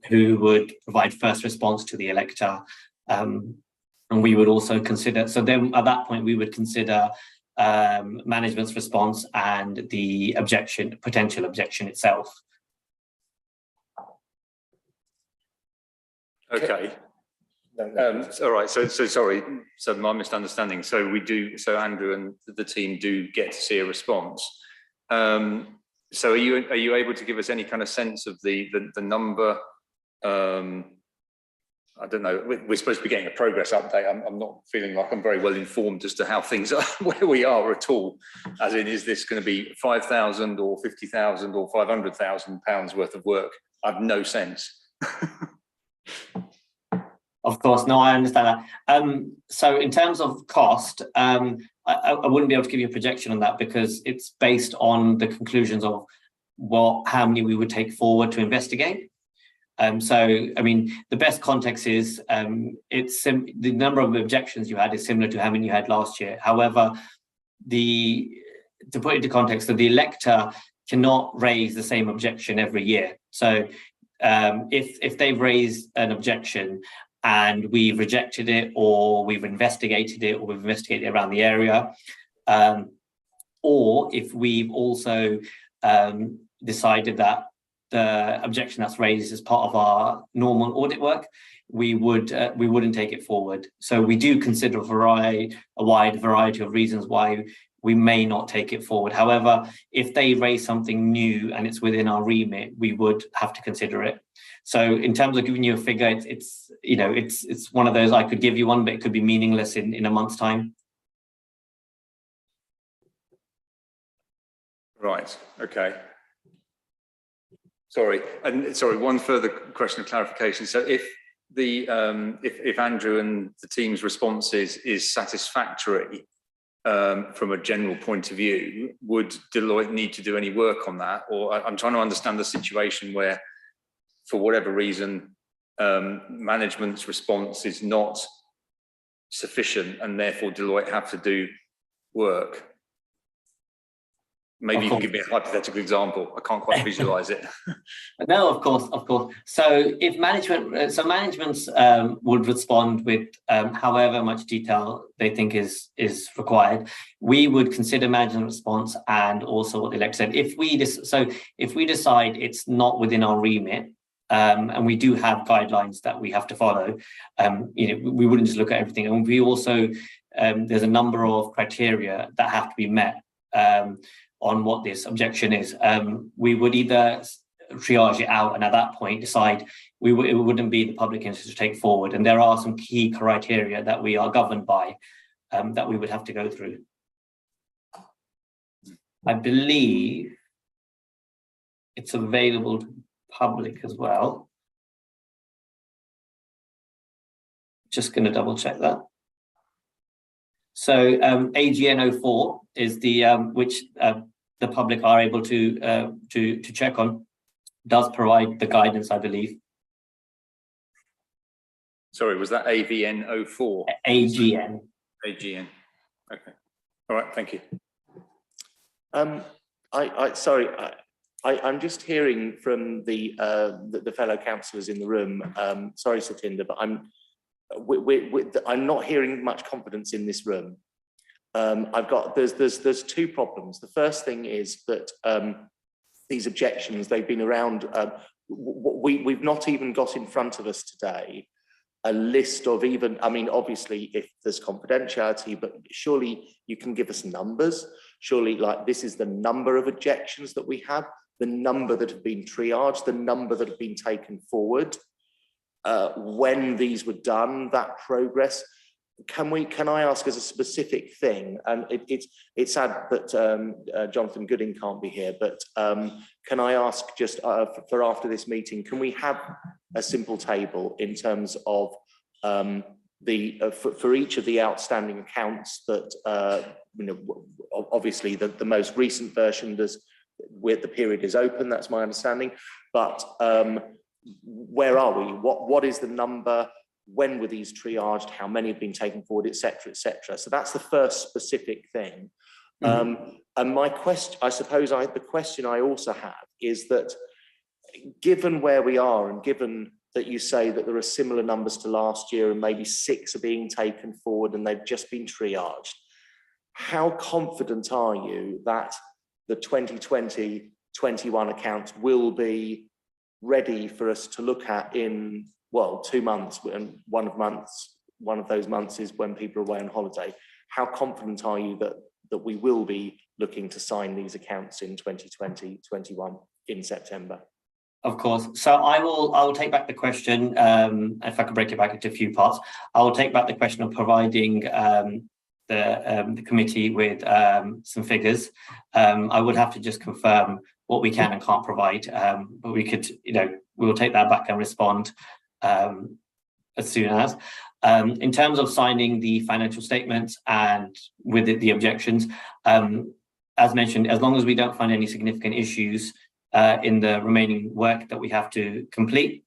who would provide first response to the elector. And we would also consider, so then at that point, we would consider management's response and the objection, potential objection itself. Okay. All right. So sorry. So my misunderstanding. So Andrew and the team do get to see a response. So are you able to give us any kind of sense of the number? I don't know. We're supposed to be getting a progress update. I'm not feeling like I'm very well informed as to how things are, where we are at all. As in, is this going to be 5,000 or 50,000 or 500,000 pounds worth of work? I've no sense. Of course, no, I understand that. So in terms of cost, I wouldn't be able to give you a projection on that because it's based on the conclusions of how many we would take forward to investigate. So, I mean, the best context is the number of objections you had is similar to how many you had last year. However, to put it into context, the elector cannot raise the same objection every year. So if they've raised an objection and we've rejected it, or we've investigated it, or we've investigated it around the area, or if we've also decided that the objection that's raised is part of our normal audit work, we wouldn't take it forward. So we do consider a wide variety of reasons why we may not take it forward. However, if they raise something new and it's within our remit, we would have to consider it. So in terms of giving you a figure, it's one of those, I could give you one, but it could be meaningless in a month's time. Right. Okay. Sorry. And sorry, one further question of clarification. So if Andrew and the team's response is satisfactory from a general point of view, would Deloitte need to do any work on that? Or I'm trying to understand the situation where, for whatever reason, management's response is not sufficient and therefore Deloitte have to do work. Maybe you can give me a hypothetical example. I can't quite visualize it. No, of course. So if management's would respond with however much detail they think is required, we would consider management response and also what the elector said. If we decide it's not within our remit, and we do have guidelines that we have to follow, we wouldn't just look at everything. And we also there's a number of criteria that have to be met on what this objection is. We would either triage it out and at that point decide it wouldn't be the public interest to take forward. And there are some key criteria that we are governed by that we would have to go through. I believe it's available to public as well. Just going to double check that. So AGN 04 is the which the public are able to check on, does provide the guidance, I believe. Sorry, was that AVN 04? AGN. AGN. Okay. All right. Thank you. I'm just hearing from the fellow councillors in the room. Sorry, Satinder, but I'm not hearing much confidence in this room. There's two problems. The first thing is that these objections, they've been around. We've not even got in front of us today a list of obviously if there's confidentiality, but surely you can give us numbers. Surely, like, this is the number of objections that we have, the number that have been triaged, the number that have been taken forward. When these were done, that progress. Can I ask as a specific thing? And it's sad that Jonathan Gooding can't be here, but can I ask just for after this meeting, can we have a simple table in terms of for each of the outstanding accounts that obviously the most recent version where the period is open, that's my understanding, but where are we? What is the number? When were these triaged? How many have been taken forward, etc., etc. So that's the first specific thing. And my question, I suppose the question I also have is that given where we are and given that you say that there are similar numbers to last year and maybe 6 are being taken forward and they've just been triaged, how confident are you that the 2020-21 accounts will be ready for us to look at in, well, 2 months, and one of those months is when people are away on holiday? How confident are you that we will be looking to sign these accounts in 2020-21 in September? Of course. So I will take back the question. If I could break it back into a few parts, I will take back the question of providing the committee with some figures. I would have to just confirm what we can and can't provide, but we could, we will take that back and respond as soon as. In terms of signing the financial statements and with the objections, as mentioned, as long as we don't find any significant issues in the remaining work that we have to complete,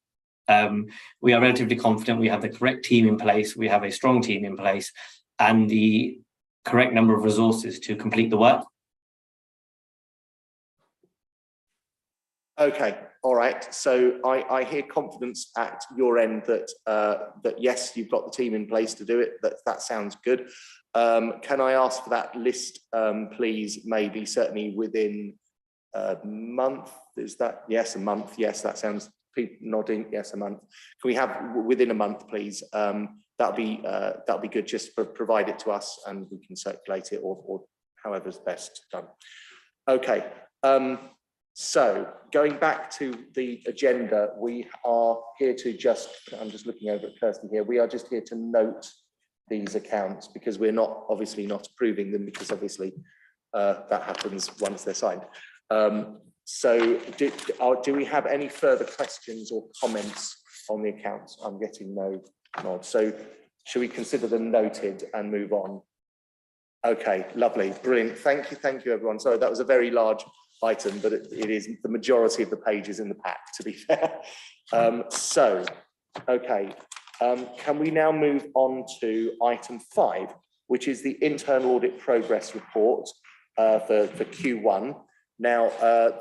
we are relatively confident we have the correct team in place, we have a strong team in place, and the correct number of resources to complete the work. Okay, all right. So I hear confidence at your end that yes, you've got the team in place to do it. That sounds good. Can I ask for that list, please? Maybe certainly within a month. Is that yes? A month? Yes, that sounds. People nodding. Yes, a month. Can we have within a month, please? That'll be good. Just provide it to us, and we can circulate it, or however's best done. Okay. So going back to the agenda, we are here to I'm just looking over at Kirsty here. We are just here to note these accounts because we're obviously not approving them, because obviously that happens once they're signed. So do we have any further questions or comments on the accounts? I'm getting no nod. So should we consider them noted and move on? Okay, lovely, brilliant. Thank you, everyone. Sorry, that was a very large item, but it is the majority of the pages in the pack, to be fair. Okay, can we now move on to item 5, which is the internal audit progress report for Q1. Now,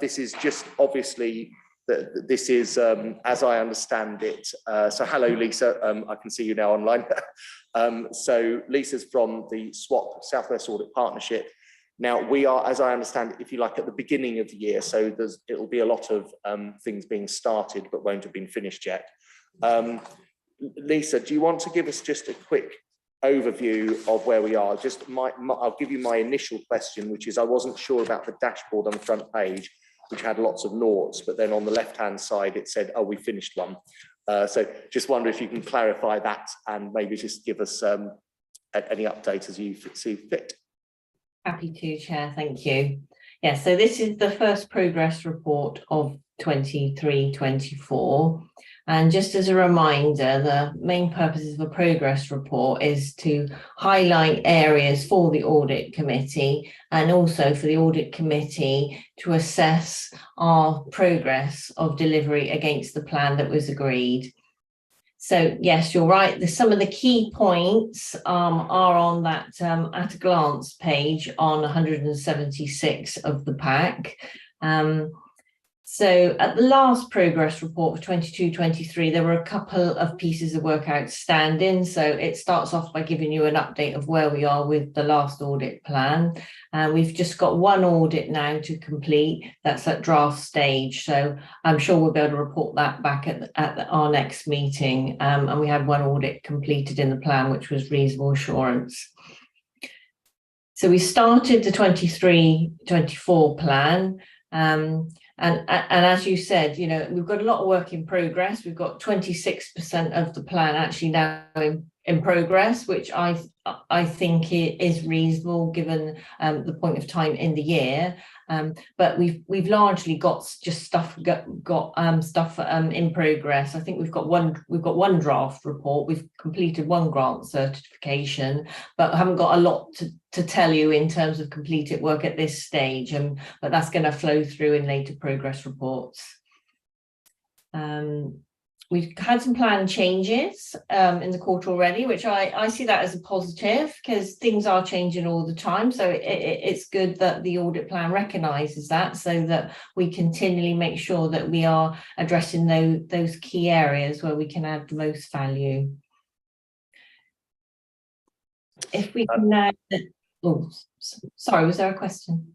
this is just obviously, this is, as I understand it, so hello, Lisa, I can see you now online. So Lisa's from the SWAP, Southwest Audit Partnership. Now, we are, as I understand it, if you like, at the beginning of the year, so it'll be a lot of things being started but won't have been finished yet. Lisa, do you want to give us just a quick overview of where we are? Just I'll give you my initial question, which is I wasn't sure about the dashboard on the front page, which had lots of noughts, but then on the left-hand side it said, oh, we finished one. So just wonder if you can clarify that and maybe just give us any update as you see fit. Happy to, Chair, thank you. Yeah, so this is the first progress report of 23-24. And just as a reminder, the main purposes of a progress report is to highlight areas for the audit committee and also for the audit committee to assess our progress of delivery against the plan that was agreed. So yes, you're right. Some of the key points are on that at a glance page on 176 of the pack. So at the last progress report for 22-23, there were a couple of pieces of work outstanding. So it starts off by giving you an update of where we are with the last audit plan. We've just got one audit now to complete. That's at draft stage. So I'm sure we'll be able to report that back at our next meeting. And we had one audit completed in the plan, which was reasonable assurance. So we started the 23-24 plan. And as you said, we've got a lot of work in progress. We've got 26% of the plan actually now in progress, which I think is reasonable given the point of time in the year. But we've largely got just stuff in progress. I think we've got one draft report. We've completed one grant certification, but haven't got a lot to tell you in terms of completed work at this stage. But that's going to flow through in later progress reports. we've had some plan changes in the quarter already, which I see that as a positive because things are changing all the time. So it's good that the audit plan recognises that, so that we continually make sure that we are addressing those key areas where we can add the most value. If we can now, oh, sorry, was there a question?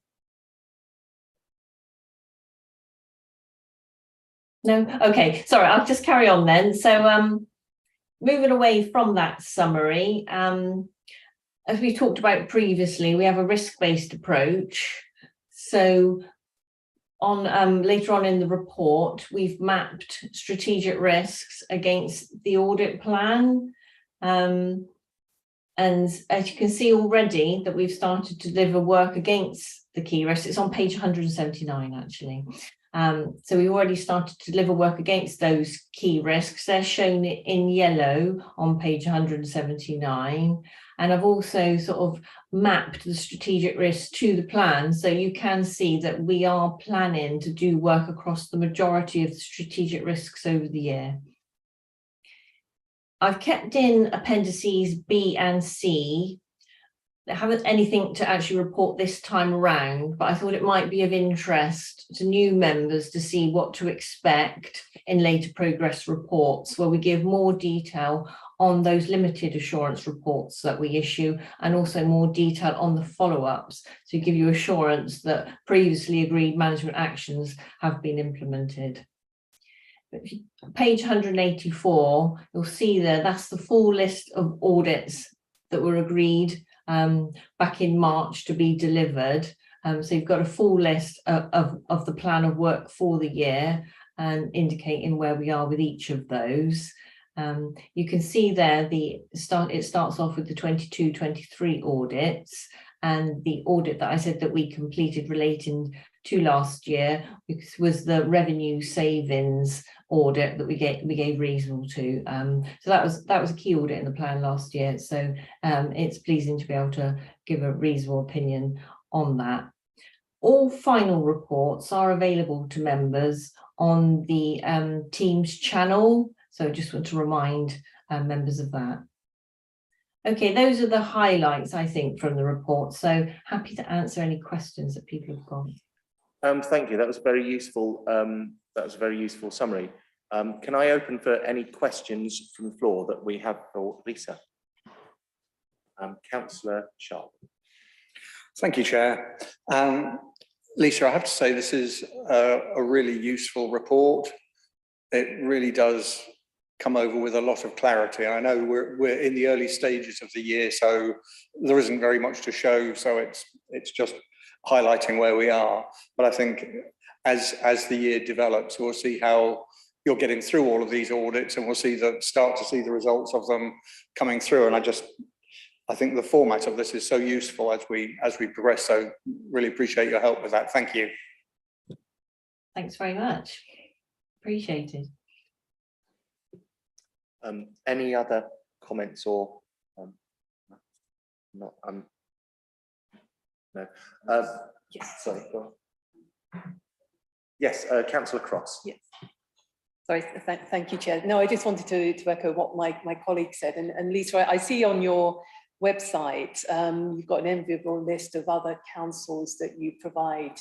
No, okay, sorry, I'll just carry on then. So moving away from that summary, as we talked about previously, we have a risk-based approach. So on later on in the report, we've mapped strategic risks against the audit plan. And as you can see already that we've started to deliver work against the key risks. It's on page 179 actually. So we've already started to deliver work against those key risks. They're shown in yellow on page 179. And I've also sort of mapped the strategic risks to the plan. So you can see that we are planning to do work across the majority of the strategic risks over the year. I've kept in appendices B and C. There haven't anything to actually report this time around, but I thought it might be of interest to new members to see what to expect in later progress reports, where we give more detail on those limited assurance reports that we issue, and also more detail on the follow-ups to give you assurance that previously agreed management actions have been implemented. Page 184, you'll see there, that's the full list of audits that were agreed back in March to be delivered. So you've got a full list of the plan of work for the year and indicating where we are with each of those. You can see there it starts off with the 22-23 audits, and the audit that I said that we completed relating to last year was the revenue savings audit that we gave reasonable to. So that was a key audit in the plan last year. So it's pleasing to be able to give a reasonable opinion on that. All final reports are available to members on the Teams channel. So I just want to remind members of that. Okay, those are the highlights, I think, from the report. So happy to answer any questions that people have got. Thank you. That was very useful. That was a very useful summary. Can I open for any questions from the floor that we have for Lisa? Councillor Sharp. Thank you, Chair. Lisa, I have to say this is a really useful report. It really does come over with a lot of clarity. I know we're in the early stages of the year, so there isn't very much to show. So it's just highlighting where we are. But I think as the year develops, we'll see how you're getting through all of these audits, and we'll start to see the results of them coming through. And I think the format of this is so useful as we progress. So really appreciate your help with that. Thank you. Thanks very much. Appreciated. Any other comments or not? No. Yes. Sorry. Go on. Yes, Councillor Cross. Yes. Sorry, thank you, Chair. No, I just wanted to echo what my colleague said. And Lisa, I see on your website, you've got an enviable list of other councils that you provide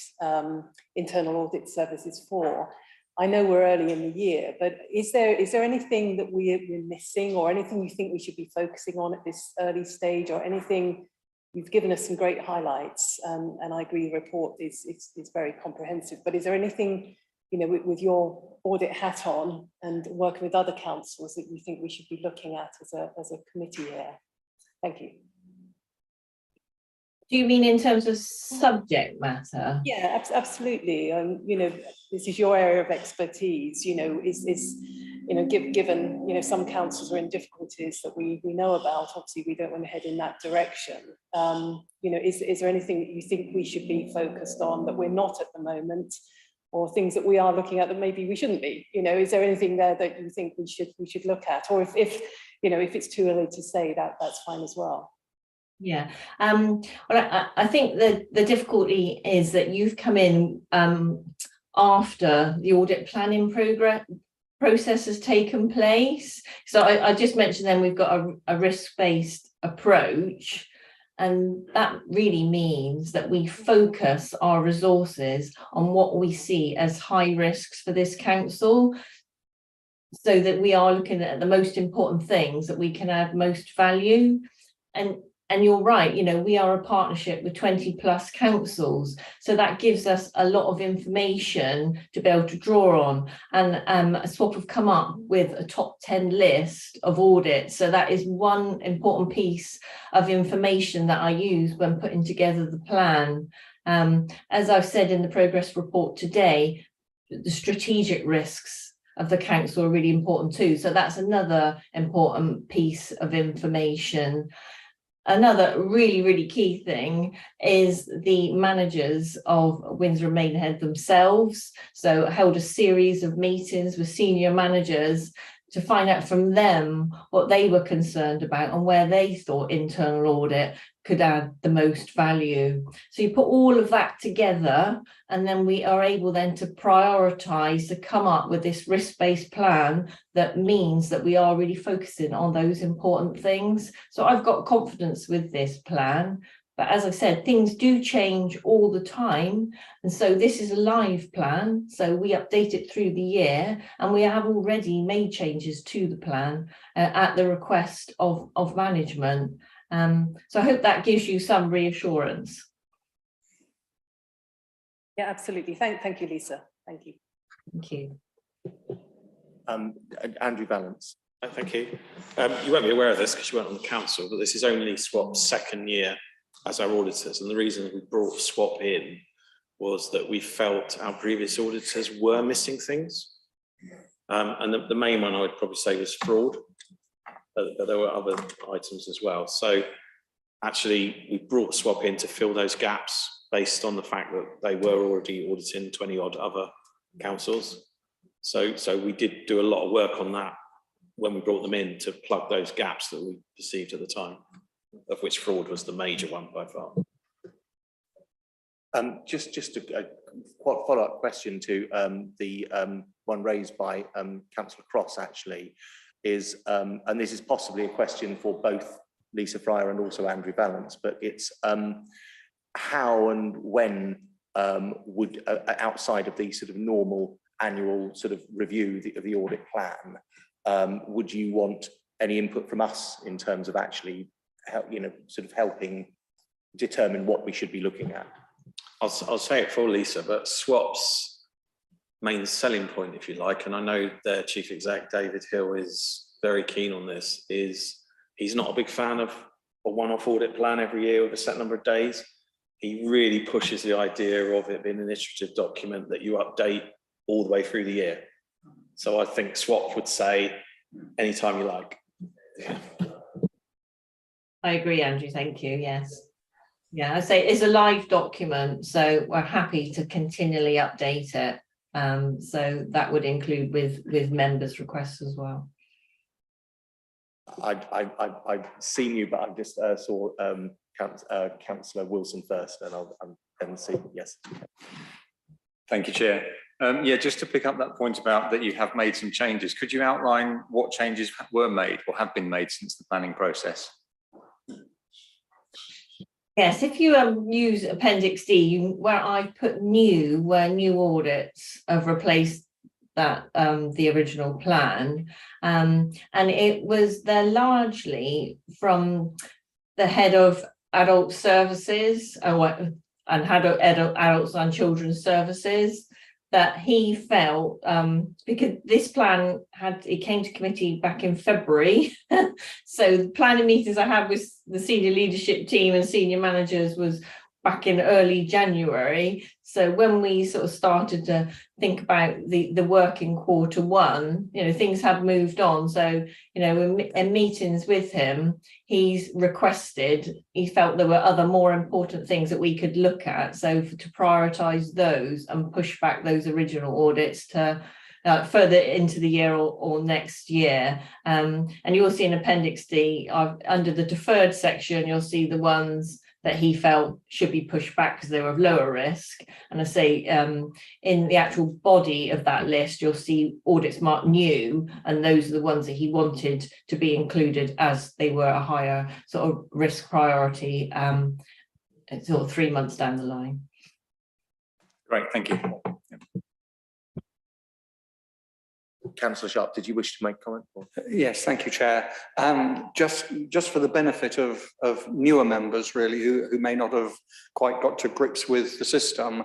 internal audit services for. I know we're early in the year, but is there anything that we're missing, or anything you think we should be focusing on at this early stage, or anything? You've given us some great highlights, and I agree the report is very comprehensive, but is there anything, you know, with your audit hat on and working with other councils, that you think we should be looking at as a committee here? Thank you. Do you mean in terms of subject matter? Yeah, absolutely. You know, this is your area of expertise. You know, you know, given, you know, some councils are in difficulties that we know about. Obviously, we don't want to head in that direction. You know, is there anything that you think we should be focused on that we're not at the moment, or things that we are looking at that maybe we shouldn't be? You know, is there anything there that you think we should look at, or if you know, if it's too early to say, that's fine as well. Yeah, well, I think the difficulty is that you've come in after the audit planning process has taken place. So I just mentioned then we've got a risk-based approach, and that really means that we focus our resources on what we see as high risks for this council, so that we are looking at the most important things that we can add most value. And you're right, you know, we are a partnership with 20 plus councils, so that gives us a lot of information to be able to draw on. And SWAP have come up with a top 10 list of audits, so that is one important piece of information that I use when putting together the plan. As I've said in the progress report today, the strategic risks of the council are really important too, so that's another important piece of information. Another really key thing is the managers of Windsor and Maidenhead themselves. So I held a series of meetings with senior managers to find out from them what they were concerned about and where they thought internal audit could add the most value. So you put all of that together, and then we are able then to prioritise to come up with this risk-based plan that means that we are really focusing on those important things. So I've got confidence with this plan. But as I said, things do change all the time. And so this is a live plan. So we update it through the year, and we have already made changes to the plan at the request of management. So I hope that gives you some reassurance. Yeah, absolutely. Thank you, Lisa. Thank you. Thank you. Andrew Vallance. Thank you. You won't be aware of this because you weren't on the council, but this is only SWAP's second year as our auditors, and the reason we brought SWAP in was that we felt our previous auditors were missing things, and the main one I would probably say was fraud, but there were other items as well. So actually we brought SWAP in to fill those gaps based on the fact that they were already auditing 20 odd other councils. So we did do a lot of work on that when we brought them in to plug those gaps that we perceived at the time, of which fraud was the major one by far. Just a follow-up question to the one raised by Councillor Cross actually is, and this is possibly a question for both Lisa Fryer and also Andrew Vallance, but it's how and when would, outside of the sort of normal annual sort of review of the audit plan, would you want any input from us in terms of actually sort of helping determine what we should be looking at? I'll say it for Lisa, but SWAP's main selling point, if you like, and I know their chief exec, David Hill, is very keen on this, is he's not a big fan of a one-off audit plan every year with a set number of days. He really pushes the idea of it being an iterative document that you update all the way through the year. So I think SWAP would say anytime you like. Yeah. I agree, Andrew, thank you, yes. Yeah, I say it's a live document, so we're happy to continually update it. So that would include with members' requests as well. I've seen you, but I just saw Councillor Wilson first, and I'll then see, yes. Thank you, Chair. Yeah, just to pick up that point about that you have made some changes, could you outline what changes were made or have been made since the planning process? Yes, if you use Appendix D, where I put new, where new audits have replaced that the original plan, and they're largely from the head of adult services and adults and children's services, that he felt because this plan came to committee back in February. So the planning meetings I had with the senior leadership team and senior managers was back in early January. So when we sort of started to think about the work in Q1, things had moved on. So, in meetings with him, he felt there were other more important things that we could look at. So to prioritise those and push back those original audits to further into the year or next year. And you'll see in Appendix D, under the deferred section, you'll see the ones that he felt should be pushed back because they were of lower risk. And I say in the actual body of that list, you'll see audits marked new, and those are the ones that he wanted to be included as they were a higher sort of risk priority sort of 3 months down the line. Great, thank you. Councillor Sharp, did you wish to make a comment? Yes, thank you, Chair. Just for the benefit of newer members, really, who may not have quite got to grips with the system,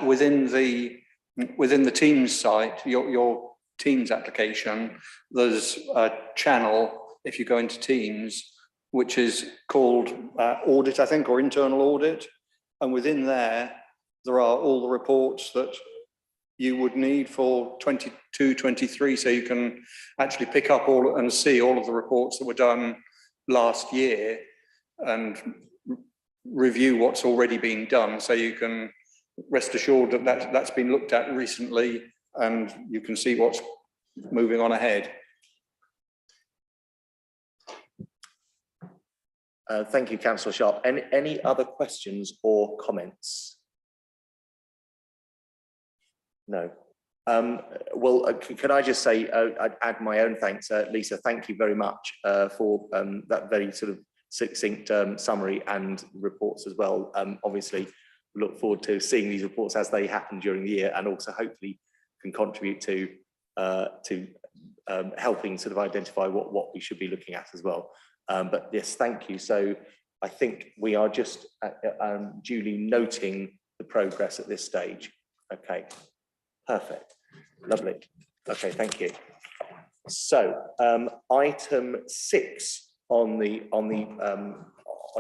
within the Teams site, your Teams application, there's a channel, if you go into Teams, which is called Audit, I think, or Internal Audit. And within there are all the reports that you would need for 22-23, so you can actually pick up all and see all of the reports that were done last year and review what's already been done, so you can rest assured that that's been looked at recently and you can see what's moving on ahead. Thank you, Councillor Sharp. Any other questions or comments? No. Well, can I just say, I'd add my own thanks, Lisa. Thank you very much for that very sort of succinct summary and reports as well. Obviously, look forward to seeing these reports as they happen during the year, and also hopefully can contribute to helping sort of identify what we should be looking at as well. But yes, thank you. So I think we are just duly noting the progress at this stage. Okay. Perfect, lovely. Okay, thank you. So item 6 on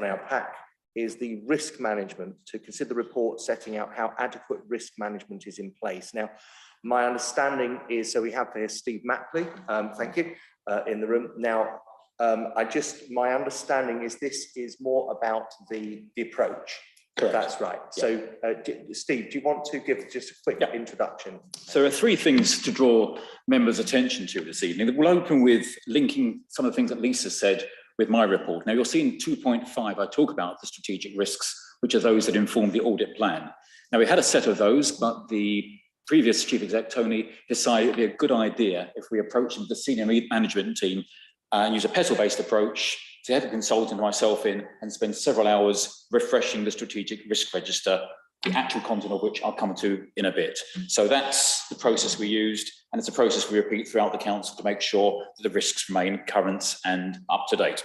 our pack is the risk management, to consider the report setting out how adequate risk management is in place. Now, my understanding is, so we have here Steve Mackley, thank you, in the room. Now, my understanding is this is more about the approach. Correct. That's right. Yeah. So, Steve, do you want to give just a quick introduction? So there are 3 things to draw members' attention to this evening. We'll open with linking some of the things that Lisa said with my report. Now, you'll see in 2.5, I talk about the strategic risks, which are those that inform the audit plan. Now, we had a set of those, but the previous Chief Exec, Tony, decided it'd be a good idea if we approach the senior management team and use a PETAL-based approach to have a consultant myself in and spend several hours refreshing the strategic risk register, the actual content of which I'll come to in a bit. So that's the process we used, and it's a process we repeat throughout the council to make sure that the risks remain current and up to date.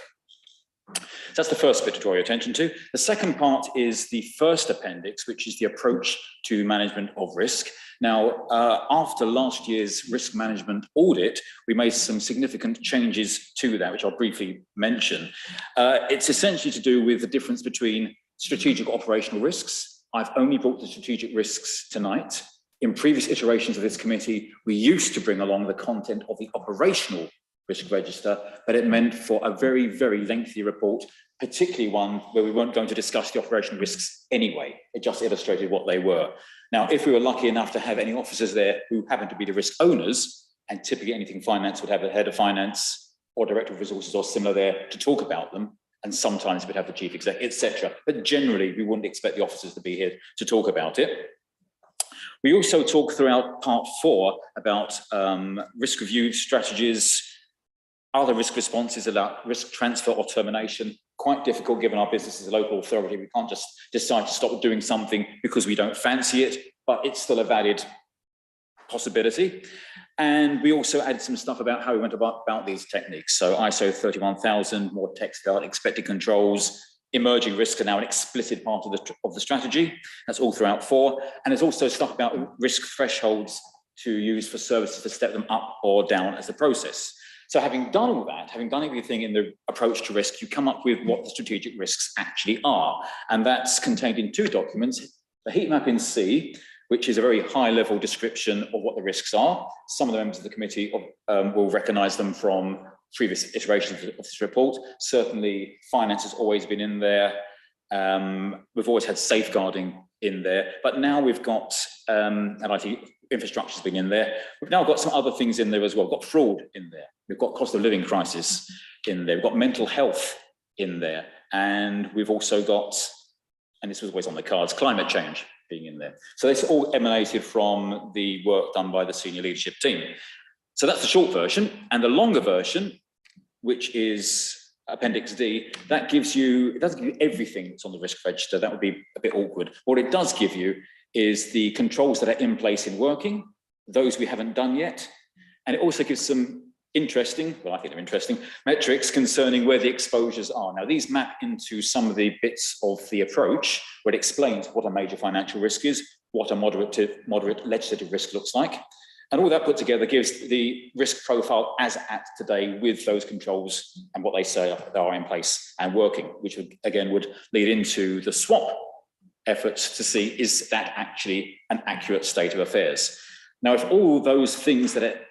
So that's the first bit to draw your attention to. The second part is the first appendix, which is the approach to management of risk. Now, after last year's risk management audit, we made some significant changes to that, which I'll briefly mention. It's essentially to do with the difference between strategic operational risks. I've only brought the strategic risks tonight. In previous iterations of this committee, we used to bring along the content of the operational risk register, but it meant for a very, very lengthy report, particularly one where we weren't going to discuss the operational risks anyway. It just illustrated what they were. Now, if we were lucky enough to have any officers there who happened to be the risk owners, and typically anything finance would have a head of finance or director of resources or similar there to talk about them, and sometimes we'd have the chief exec, etc. But generally, we wouldn't expect the officers to be here to talk about it. We also talk throughout part 4 about risk review strategies, other risk responses about risk transfer or termination. Quite difficult given our business is a local authority. We can't just decide to stop doing something because we don't fancy it, but it's still a valid possibility. And we also added some stuff about how we went about these techniques. So ISO 31000, more textile, expected controls, emerging risks are now an explicit part of the strategy. That's all throughout 4. And there's also stuff about risk thresholds to use for services to step them up or down as a process. So having done all that, having done everything in the approach to risk, you come up with what the strategic risks actually are. And that's contained in 2 documents, the heat map in C, which is a very high level description of what the risks are. Some of the members of the committee will recognise them from previous iterations of this report. Certainly finance has always been in there. We've always had safeguarding in there, but now we've got, and IT infrastructure has been in there. We've now got some other things in there as well. We've got fraud in there. We've got cost of living crisis in there. We've got mental health in there. And we've also got and this was always on the cards, climate change being in there. So this all emanated from the work done by the senior leadership team. So that's the short version, and the longer version, which is Appendix D, that gives you, it doesn't give you everything that's on the risk register. That would be a bit awkward. What it does give you is the controls that are in place in working, those we haven't done yet. And it also gives some interesting, well, I think they're interesting, metrics concerning where the exposures are. Now, these map into some of the bits of the approach where it explains what a major financial risk is, what a moderate legislative risk looks like. And all that put together gives the risk profile as at today with those controls and what they say are in place and working, which would, again, would lead into the swap efforts to see, is that actually an accurate state of affairs? Now, if all those things that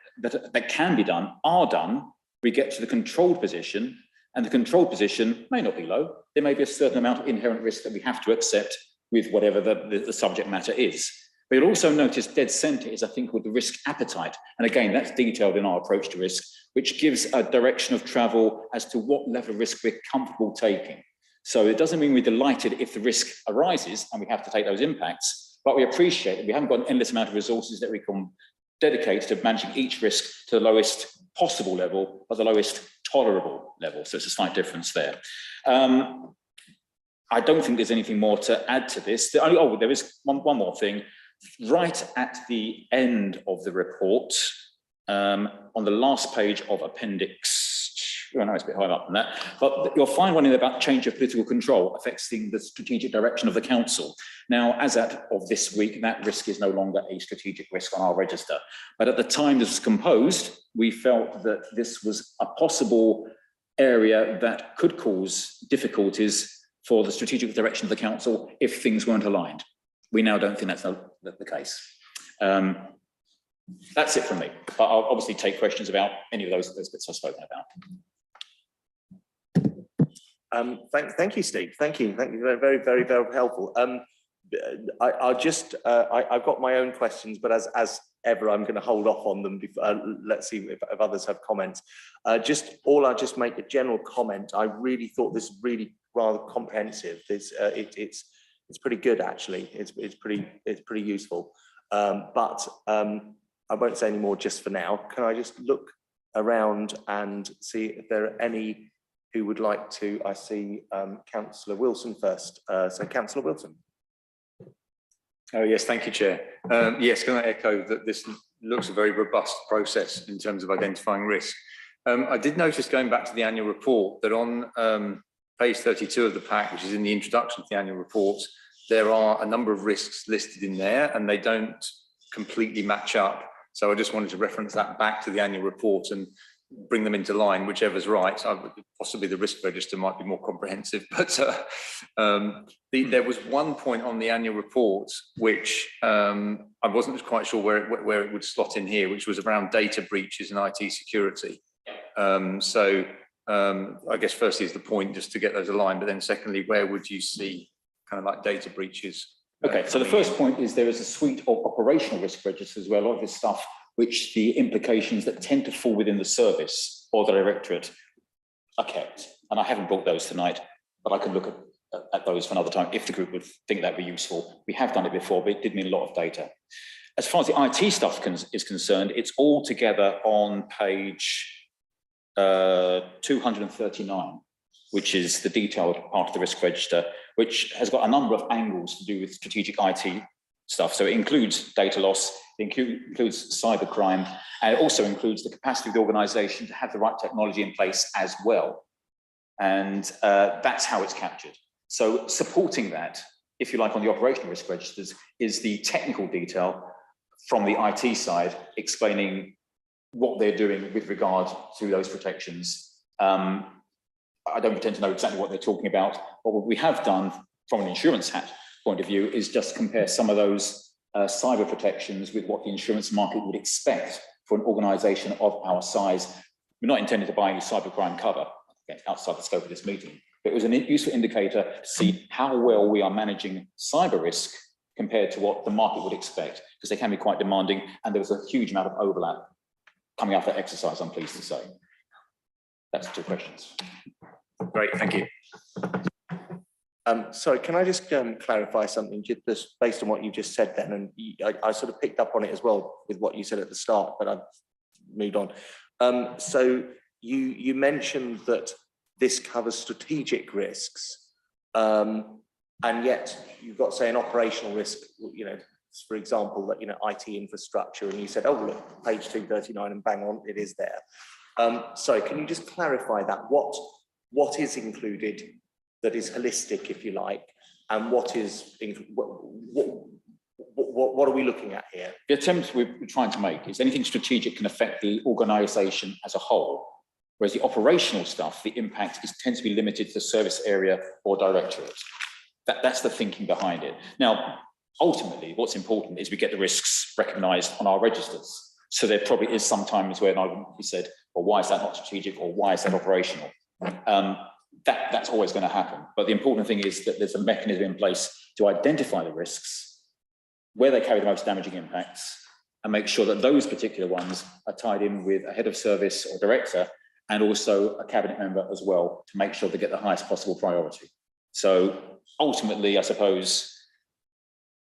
can be done are done, we get to the controlled position, and the controlled position may not be low. There may be a certain amount of inherent risk that we have to accept with whatever the subject matter is. But you'll also notice dead center is a thing called the risk appetite. And again, that's detailed in our approach to risk, which gives a direction of travel as to what level of risk we're comfortable taking. So it doesn't mean we're delighted if the risk arises and we have to take those impacts, but we appreciate that we haven't got an endless amount of resources that we can dedicate to managing each risk to the lowest possible level, but the lowest tolerable level. So it's a slight difference there. I don't think there's anything more to add to this. Oh, there is one more thing. Right at the end of the report, on the last page of appendix, oh no, it's a bit higher up than that, but you'll find one in about change of political control affecting the strategic direction of the council. Now, as of this week, that risk is no longer a strategic risk on our register. But at the time this was composed, we felt that this was a possible area that could cause difficulties for the strategic direction of the council if things weren't aligned. We now don't think that's the case. That's it from me. But I'll obviously take questions about any of those bits I've spoken about. Thank you, Steve. Thank you. Very, very, very helpful. I've got my own questions, but as ever, I'm going to hold off on them. Let's see if others have comments. I'll just make a general comment. I really thought this was really rather comprehensive. It's pretty good, actually. It's pretty useful. But I won't say any more just for now. Can I just look around and see if there are any who would like to? I see Councillor Wilson first. So Councillor Wilson. Oh yes, thank you, Chair. Yes, can I echo that this looks a very robust process in terms of identifying risk. I did notice, going back to the annual report, that on page 32 of the pack, which is in the introduction to the annual report, there are a number of risks listed in there and they don't completely match up. So I just wanted to reference that back to the annual report and bring them into line, whichever's right. Possibly the risk register might be more comprehensive, but there was one point on the annual report which I wasn't quite sure where it would slot in here, which was around data breaches and IT security. I guess firstly is the point just to get those aligned, but then secondly, where would you see kind of like data breaches? Okay, so the first point is there is a suite of operational risk registers where a lot of this stuff, which the implications that tend to fall within the service or the directorate are kept. And I haven't brought those tonight, but I can look at those for another time if the group would think that'd be useful. We have done it before, but it did mean a lot of data. As far as the IT stuff is concerned, it's all together on page 239, which is the detailed part of the risk register, which has got a number of angles to do with strategic IT stuff. So it includes data loss, it includes cybercrime, and it also includes the capacity of the organisation to have the right technology in place as well. And that's how it's captured. So supporting that, if you like, on the operational risk registers is the technical detail from the IT side, explaining what they're doing with regard to those protections. I don't pretend to know exactly what they're talking about, but what we have done from an insurance hat point of view is just compare some of those cyber protections with what the insurance market would expect for an organisation of our size. We're not intending to buy any cybercrime cover, again, outside the scope of this meeting, but it was a useful indicator to see how well we are managing cyber risk compared to what the market would expect, because they can be quite demanding, and there was a huge amount of overlap coming out of that exercise, I'm pleased to say. That's 2 questions. Great, thank you. Sorry, can I just clarify something just based on what you just said then? And I sort of picked up on it as well with what you said at the start, but I've moved on. So you mentioned that this covers strategic risks, and yet you've got, say, an operational risk, you know, for example, that, you know, IT infrastructure, and you said, oh, look, page 239, and bang on, it is there. So can you just clarify that? What is included that is holistic, if you like, and what is what are we looking at here? The attempt we're trying to make is anything strategic can affect the organisation as a whole, whereas the operational stuff, the impact tends to be limited to the service area or directorate. That's the thinking behind it. Now, ultimately, what's important is we get the risks recognised on our registers. So there probably is sometimes where an argument can be said, well, why is that not strategic, or why is that operational? That's always going to happen. But the important thing is that there's a mechanism in place to identify the risks, where they carry the most damaging impacts, and make sure that those particular ones are tied in with a head of service or director, and also a cabinet member as well, to make sure they get the highest possible priority. So ultimately, I suppose,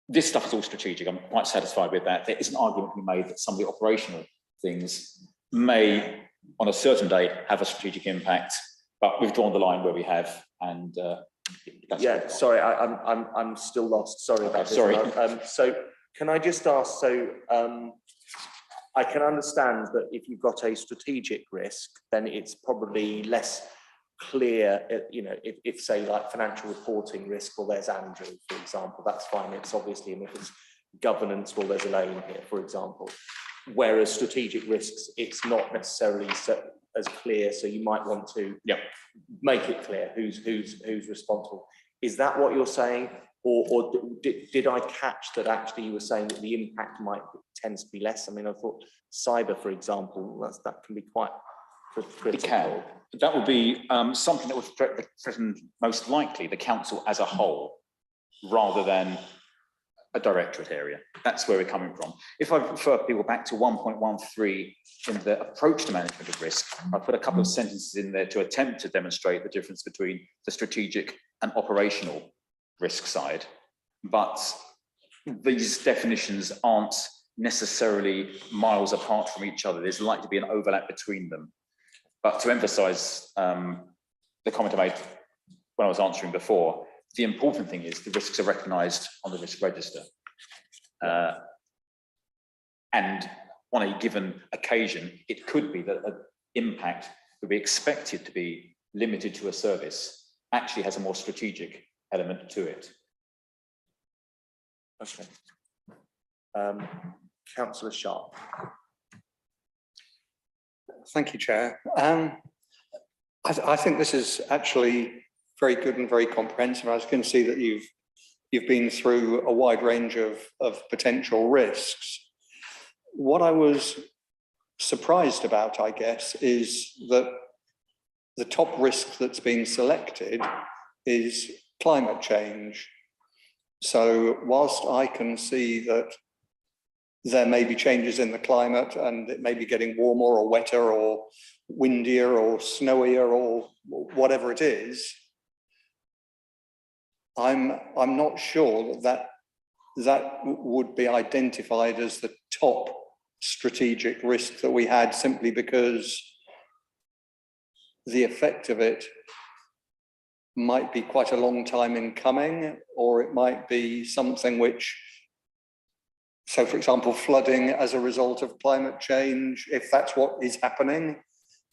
this stuff is all strategic. I'm quite satisfied with that. There is an argument to be made that some of the operational things may, on a certain day, have a strategic impact, but we've drawn the line where we have, and that's yeah. Sorry, I'm still lost. Sorry about this. Sorry. So can I just ask? So I can understand that if you've got a strategic risk, then it's probably less clear. You know, if say like financial reporting risk, well, there's Andrew, for example. That's fine. It's obviously, and if it's governance, well, there's Elaine here, for example. Whereas strategic risks, it's not necessarily as clear, so you might want to make it clear who's responsible. Is that what you're saying, or did I catch that actually you were saying that the impact tends to be less? I mean, I thought cyber, for example, that can be quite critical. It can. That would be something that would threaten most likely the council as a whole, rather than a directorate area. That's where we're coming from. If I refer people back to 1.13 in the approach to management of risk, I put a couple of sentences in there to attempt to demonstrate the difference between the strategic and operational risk side. But these definitions aren't necessarily miles apart from each other. There's likely to be an overlap between them. But to emphasise the comment I made when I was answering before, the important thing is the risks are recognised on the risk register. And on a given occasion, it could be that an impact would be expected to be limited to a service actually has a more strategic element to it. Okay. Councillor Sharp. Thank you, Chair. I think this is actually very good and very comprehensive. I can see that you've been through a wide range of potential risks. What I was surprised about, I guess, is that the top risk that's been selected is climate change. So whilst I can see that there may be changes in the climate and it may be getting warmer or wetter or windier or snowier or whatever it is, I'm not sure that would be identified as the top strategic risk that we had, simply because the effect of it might be quite a long time in coming, or it might be something which, so for example, flooding as a result of climate change, if that's what is happening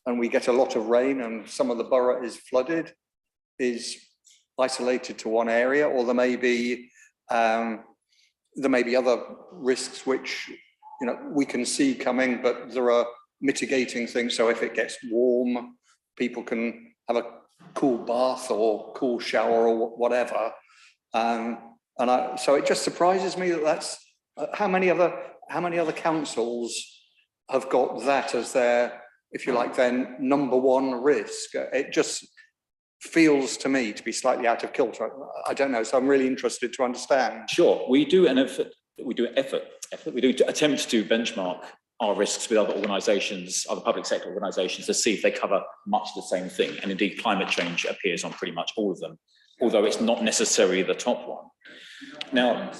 and we get a lot of rain and some of the borough is flooded, is isolated to one area, or there may be other risks which, you know, we can see coming, but there are mitigating things. So if it gets warm, people can have a cool bath or cool shower or whatever. So it just surprises me that that's how many other councils have got that as their, if you like, their number one risk. It just feels to me to be slightly out of kilter. I don't know, so I'm really interested to understand. Sure, we do attempt to benchmark our risks with other organisations, other public sector organisations, to see if they cover much the same thing. And indeed, climate change appears on pretty much all of them. although it's not necessarily the top one. Now,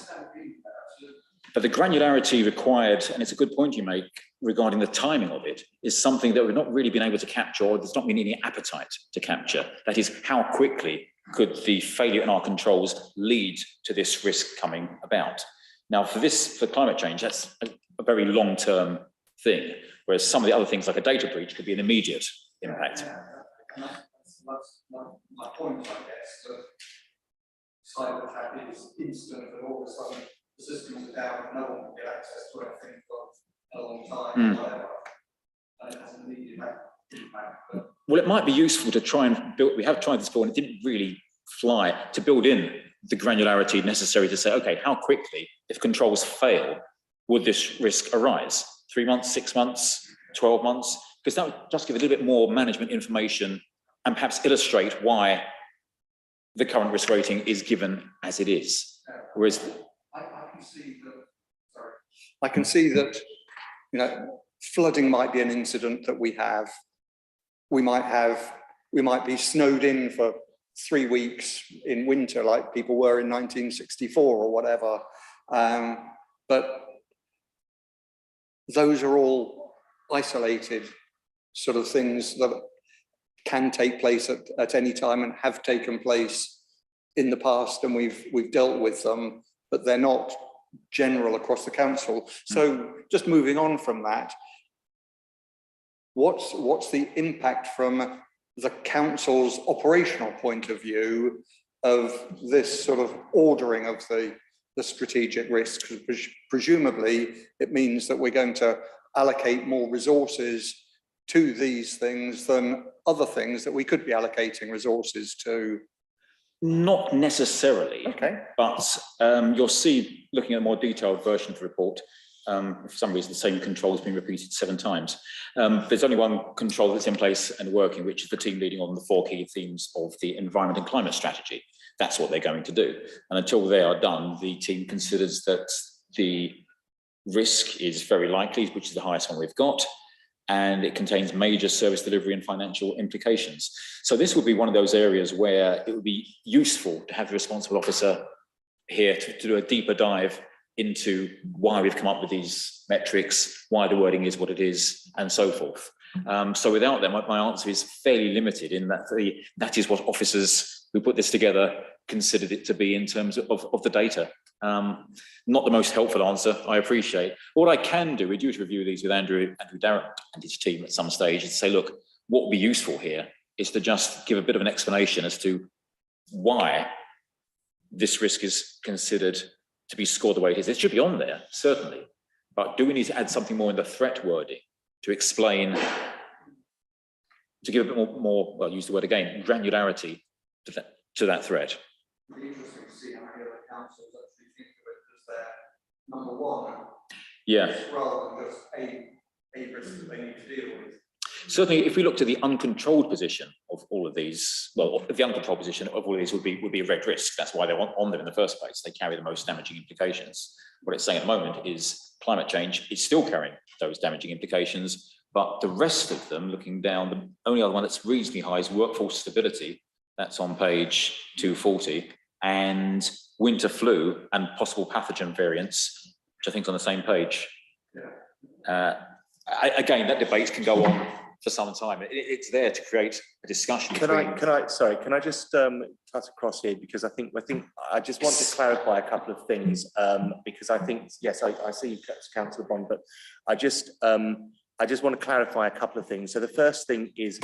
but the granularity required, and it's a good point you make regarding the timing of it, is something that we've not really been able to capture, or there's not been any appetite to capture. That is, how quickly could the failure in our controls lead to this risk coming about? Now, for climate change, that's a very long-term thing, whereas some of the other things like a data breach could be an immediate impact. That's my point, I guess, that cyber attack is instant, and all of a sudden the systems are down, no one will get access to anything for a long time, or whatever. And it has an immediate impact. But well, it might be useful to try and build, we have tried this before and it didn't really fly, to build in the granularity necessary to say, okay, how quickly, if controls fail, would this risk arise? 3 months, 6 months, 12 months? Because that would just give a little bit more management information and perhaps illustrate why the current risk rating is given as it is. Whereas I can see that, you know, flooding might be an incident that we have. We might be snowed in for 3 weeks in winter, like people were in 1964 or whatever. But those are all isolated sort of things that can take place at any time and have taken place in the past, and we've dealt with them, but they're not general across the council. So just moving on from that, what's the impact from the council's operational point of view of this sort of ordering of the strategic risks? Presumably it means that we're going to allocate more resources to these things than other things that we could be allocating resources to. not necessarily, Okay. but you'll see, looking at a more detailed version of the report, for some reason the same control has been repeated 7 times. There's only one control that's in place and working, which is the team leading on the 4 key themes of the environment and climate strategy. That's what they're going to do. And until they are done, the team considers that the risk is very likely, which is the highest one we've got, and it contains major service delivery and financial implications. So this would be one of those areas where it would be useful to have the responsible officer here to do a deeper dive into why we've come up with these metrics, why the wording is what it is, and so forth. So without them, my answer is fairly limited in that that is what officers who put this together considered it to be in terms of the data. Not the most helpful answer, I appreciate. What I can do, we're due to review these with Andrew Darrett and his team at some stage, is to say, look, what would be useful here is to just give a bit of an explanation as to why this risk is considered to be scored the way it is. It should be on there, certainly. But do we need to add something more in the threat wording to explain, to give a bit more, well, use the word again, granularity to that threat? It'd be interesting to see how many other councils actually think of it as their number one. Yeah. Rather than just a risk that they need to deal with. Certainly, if we looked at the uncontrolled position of all of these, well, the uncontrolled position of all of these would be a red risk. That's why they're on them in the first place. They carry the most damaging implications. What it's saying at the moment is climate change is still carrying those damaging implications, but the rest of them, looking down, the only other one that's reasonably high is workforce stability. That's on page 240, and winter flu and possible pathogen variants, which I think is on the same page. Yeah. Again, that debate can go on for some time. It's there to create a discussion. Can I just cut across here, because I think I just want to clarify a couple of things, because I think, yes, I see you, Councillor Bond, but I just want to clarify a couple of things. So the first thing is,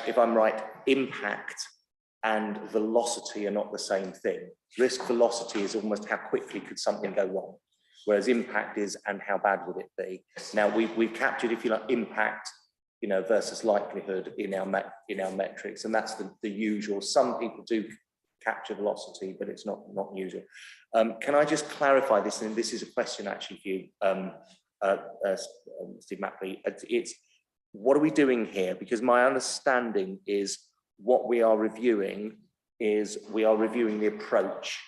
if I'm right, impact and velocity are not the same thing. Risk velocity is almost how quickly could something go wrong, whereas impact is and how bad would it be. Now we've captured, if you like, impact, you know, versus likelihood in our metrics, and that's the usual. Some people do capture velocity, but it's not usual. Can I just clarify this? And this is a question actually for you, Steve Mapley. It's what are we doing here? Because my understanding is what we are reviewing is we are reviewing the approach.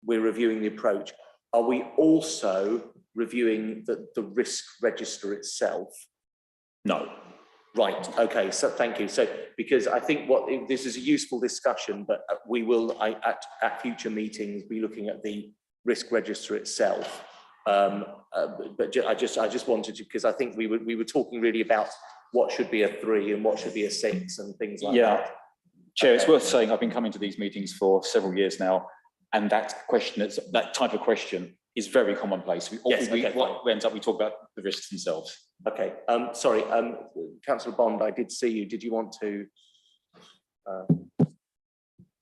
We're reviewing the approach. Are we also reviewing the risk register itself? No. Right, okay, so thank you. So, because I think this is a useful discussion, but we will, at future meetings, be looking at the risk register itself. But I just wanted to, because I think we were talking really about what should be a 3 and what should be a 6 and things like that. Chair, it's worth saying I've been coming to these meetings for several years now, and that type of question is very commonplace. What ends up, we talk about the risks themselves. Okay, sorry, Councillor Bond, I did see you. Did you want to?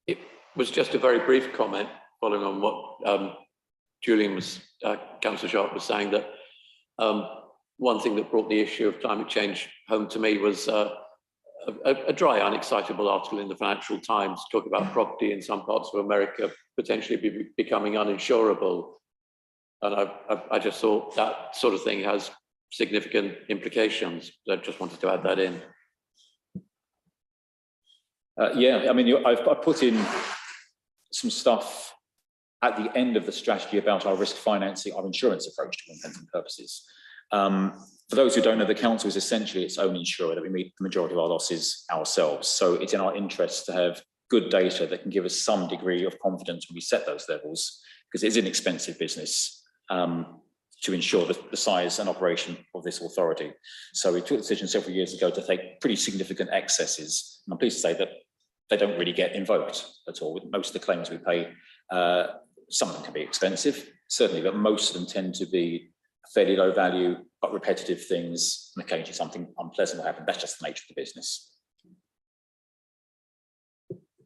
It was just a very brief comment following on what Councillor Sharp was saying, that one thing that brought the issue of climate change home to me was a dry, unexcitable article in the Financial Times talking about property in some parts of America potentially becoming uninsurable. And I just thought that sort of thing has significant implications. I just wanted to add that in. Yeah, I mean, I've put in some stuff at the end of the strategy about our risk financing, our insurance approach to all intents and purposes. For those who don't know, the council is essentially its own insurer, that we meet the majority of our losses ourselves. So it's in our interest to have good data that can give us some degree of confidence when we set those levels, because it is an expensive business to ensure the size and operation of this authority. So we took the decision several years ago to take pretty significant excesses. And I'm pleased to say that they don't really get invoked at all. With most of the claims we pay, some of them can be expensive, certainly, but most of them tend to be fairly low value, but repetitive things, and occasionally something unpleasant will happen. That's just the nature of the business.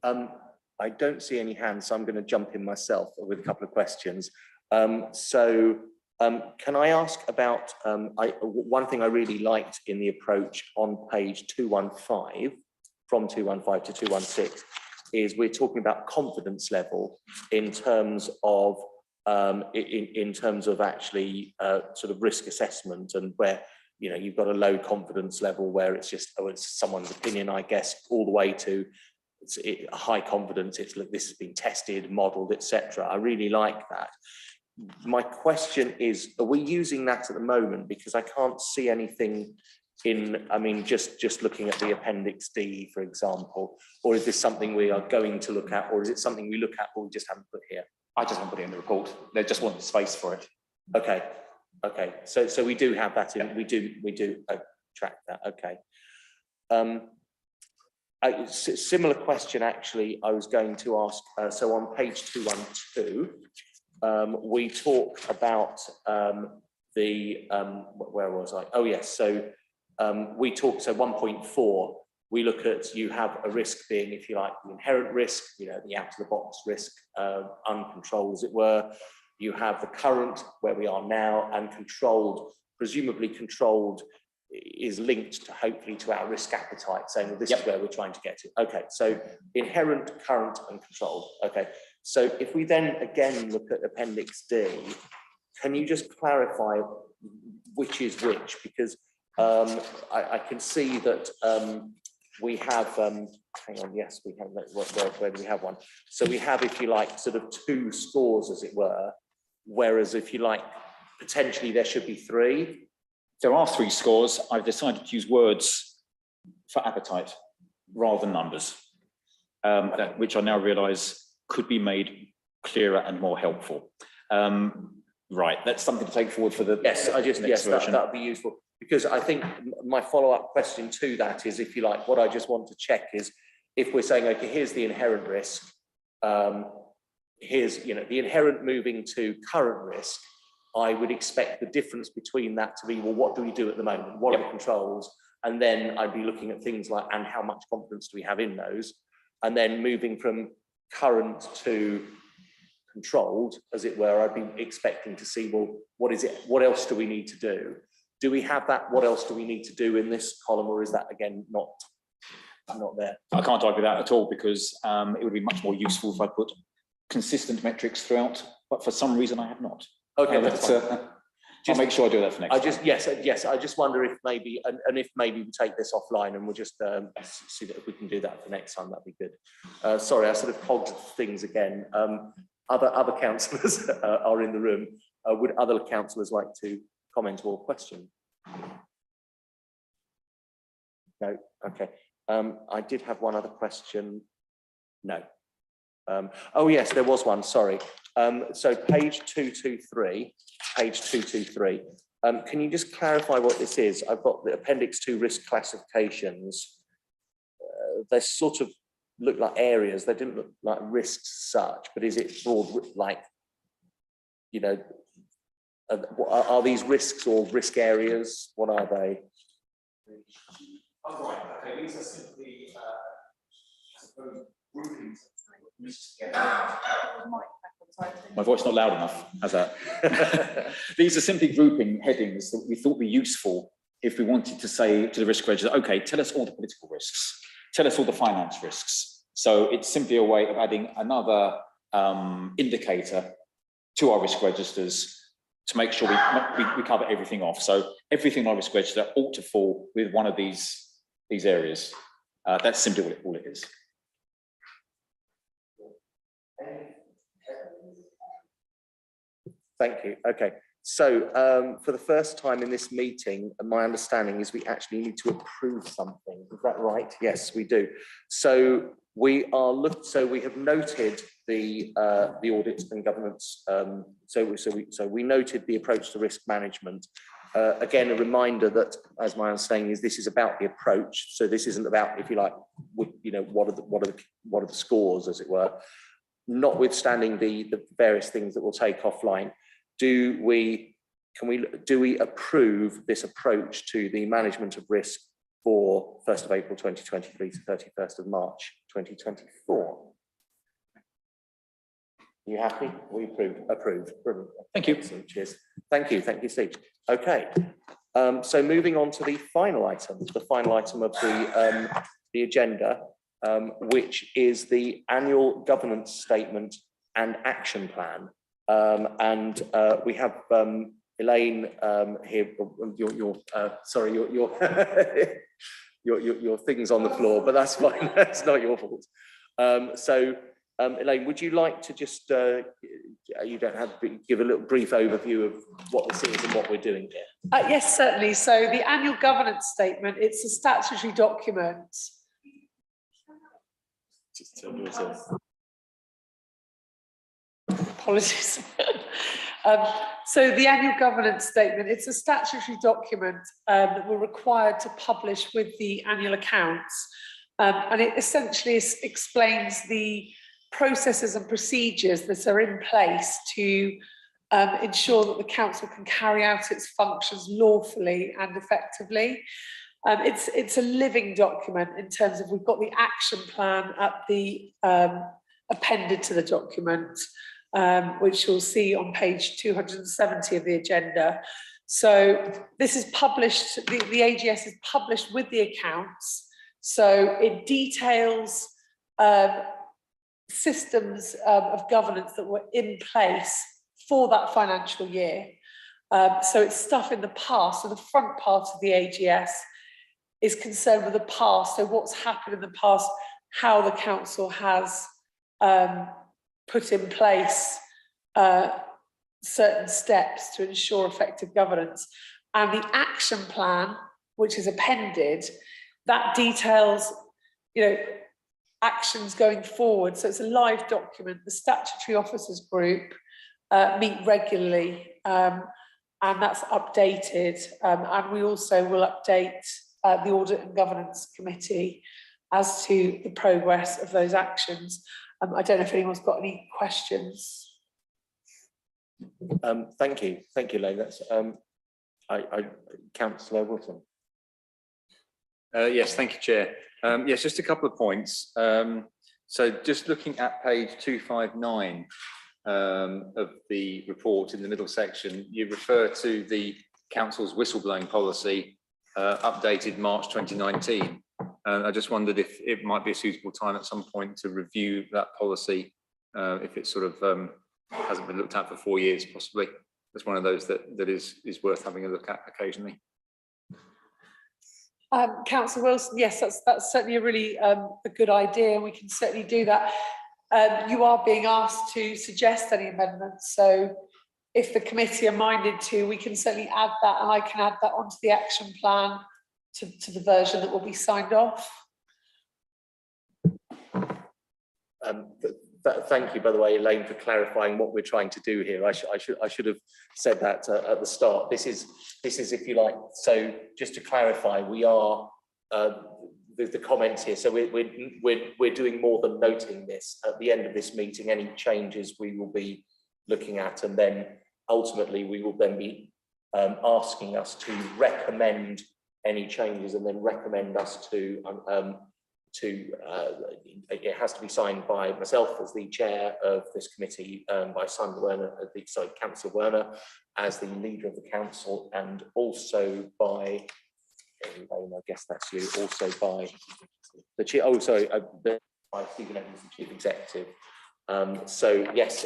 I don't see any hands, so I'm going to jump in myself with a couple of questions. Can I ask about, one thing I really liked in the approach on page 215, from 215 to 216, is we're talking about confidence level in terms of actually sort of risk assessment, and where, you know, you've got a low confidence level where it's just, oh, it's someone's opinion, I guess, all the way to high confidence. It's like this has been tested, modelled, etc. I really like that. My question is, are we using that at the moment? Because I can't see anything in, I mean, just looking at the Appendix D, for example, or is this something we are going to look at, or is it something we look at but we just haven't put here? I just want to put it in the report. They just want space for it. Okay, okay. So we do have that in. Yeah. We do track that. Okay. Similar question, actually, I was going to ask. So on page 212, we talk about where was I? Oh yes. So we talk. So 1.4. We look at, you have a risk being, if you like, the inherent risk, you know, the out-of-the-box risk, uncontrolled, as it were. You have the current, where we are now, and controlled, presumably controlled is linked to, hopefully, to our risk appetite, saying, well, this is where we're trying to get to. Okay, so inherent, current, and controlled. Okay, so if we then again look at Appendix D, can you just clarify which is which? Because I can see that we have, hang on, yes, we have, where do we have one? So we have, if you like, sort of 2 scores, as it were, whereas if you like, potentially there should be 3. There are 3 scores. I've decided to use words for appetite rather than numbers, which I now realise could be made clearer and more helpful. Right, that's something to take forward for the next version. That would be useful. Because I think my follow-up question to that is, if you like, what I just want to check is, if we're saying, okay, here's the inherent risk, here's, you know, the inherent moving to current risk, I would expect the difference between that to be, well, what do we do at the moment? What are the controls? And then I'd be looking at things like, and how much confidence do we have in those? And then moving from current to controlled, as it were, I'd be expecting to see, well, what is it? What else do we need to do? Do we have that? What else do we need to do in this column, or is that again not there? I can't argue that at all, because it would be much more useful if I put consistent metrics throughout, but for some reason I have not. Okay, that's I'll make sure I do that for next time. Yes. I just wonder if maybe, and if maybe we take this offline and we'll just see that if we can do that for next time, that'd be good. Sorry, I sort of hogged things again. Other councillors are in the room. Would other councillors like to comment or question? No, okay. I did have one other question. No. Oh yes, there was one, sorry. So page 223, can you just clarify what this is? I've got the appendix 2 risk classifications. They sort of look like areas, they didn't look like risks such, but is it broad, like, you know, are these risks or risk areas? What are they? Oh, right, okay, these are simply groupings. My voice not loud enough, how's that? These are simply grouping headings that we thought were useful if we wanted to say to the risk register, okay, tell us all the political risks, tell us all the finance risks. So it's simply a way of adding another indicator to our risk registers to make sure we cover everything off. So everything on our risk register ought to fall with one of these areas. That's simply all it is. Thank you. Okay. So for the first time in this meeting, my understanding is we actually need to approve something. Is that right? Yes, we do. So we have noted the audit and governance. So we noted the approach to risk management. Again, a reminder that, as my understanding is, this is about the approach. So this isn't about, if you like, you know, what are the scores, as it were. Notwithstanding the various things that we'll take offline, do we approve this approach to the management of risk for 1st of April 2023 to 31st of March 2024? You happy? We approve. Brilliant. Thank you. Excellent. Cheers. Thank you, Steve. Okay. So moving on to the final item of the agenda, which is the annual governance statement and action plan. We have Elaine here. Your thing's on the floor, but that's fine. That's not your fault. Elaine, would you like to just, you don't have to give a little brief overview of what this is and what we're doing here? Yes, certainly. So the annual governance statement, it's a statutory document. Apologies. So the annual governance statement, it's a statutory document that we're required to publish with the annual accounts. And it essentially explains the processes and procedures that are in place to ensure that the council can carry out its functions lawfully and effectively. It's a living document in terms of we've got the action plan at the appended to the document, which you'll see on page 270 of the agenda. So this is published, the AGS is published with the accounts. So it details systems of governance that were in place for that financial year. So it's stuff in the past. So the front part of the AGS is concerned with the past. So what's happened in the past, how the council has put in place certain steps to ensure effective governance. And the action plan, which is appended, that details, you know, actions going forward. So it's a live document. The statutory officers group meet regularly, and that's updated. And we also will update the Audit and Governance Committee as to the progress of those actions. I don't know if anyone's got any questions. Thank you, Elaine. That's Councillor Wilson. Yes, thank you, Chair. Yes, just a couple of points. So just looking at page 259 of the report in the middle section, you refer to the council's whistleblowing policy updated March 2019. I just wondered if it might be a suitable time at some point to review that policy, if it sort of hasn't been looked at for 4 years, possibly. It's one of those that is worth having a look at occasionally. Councillor Wilson, yes, that's certainly a really a good idea, and we can certainly do that. You are being asked to suggest any amendments, so if the committee are minded to, we can certainly add that, and I can add that onto the action plan to the version that will be signed off. Thank you, by the way, Elaine, for clarifying what we're trying to do here. I should have said that at the start. This is, if you like, so just to clarify, we are the comments here. So we're doing more than noting this. At the end of this meeting, any changes we will be looking at, and then ultimately we will then be asking us to recommend any changes, and then recommend us to it has to be signed by myself as the chair of this committee, by Simon Werner, Councillor Werner as the leader of the council, and also by, I guess that's you, also by the chief, by Stephen Evans, the chief executive. So yes,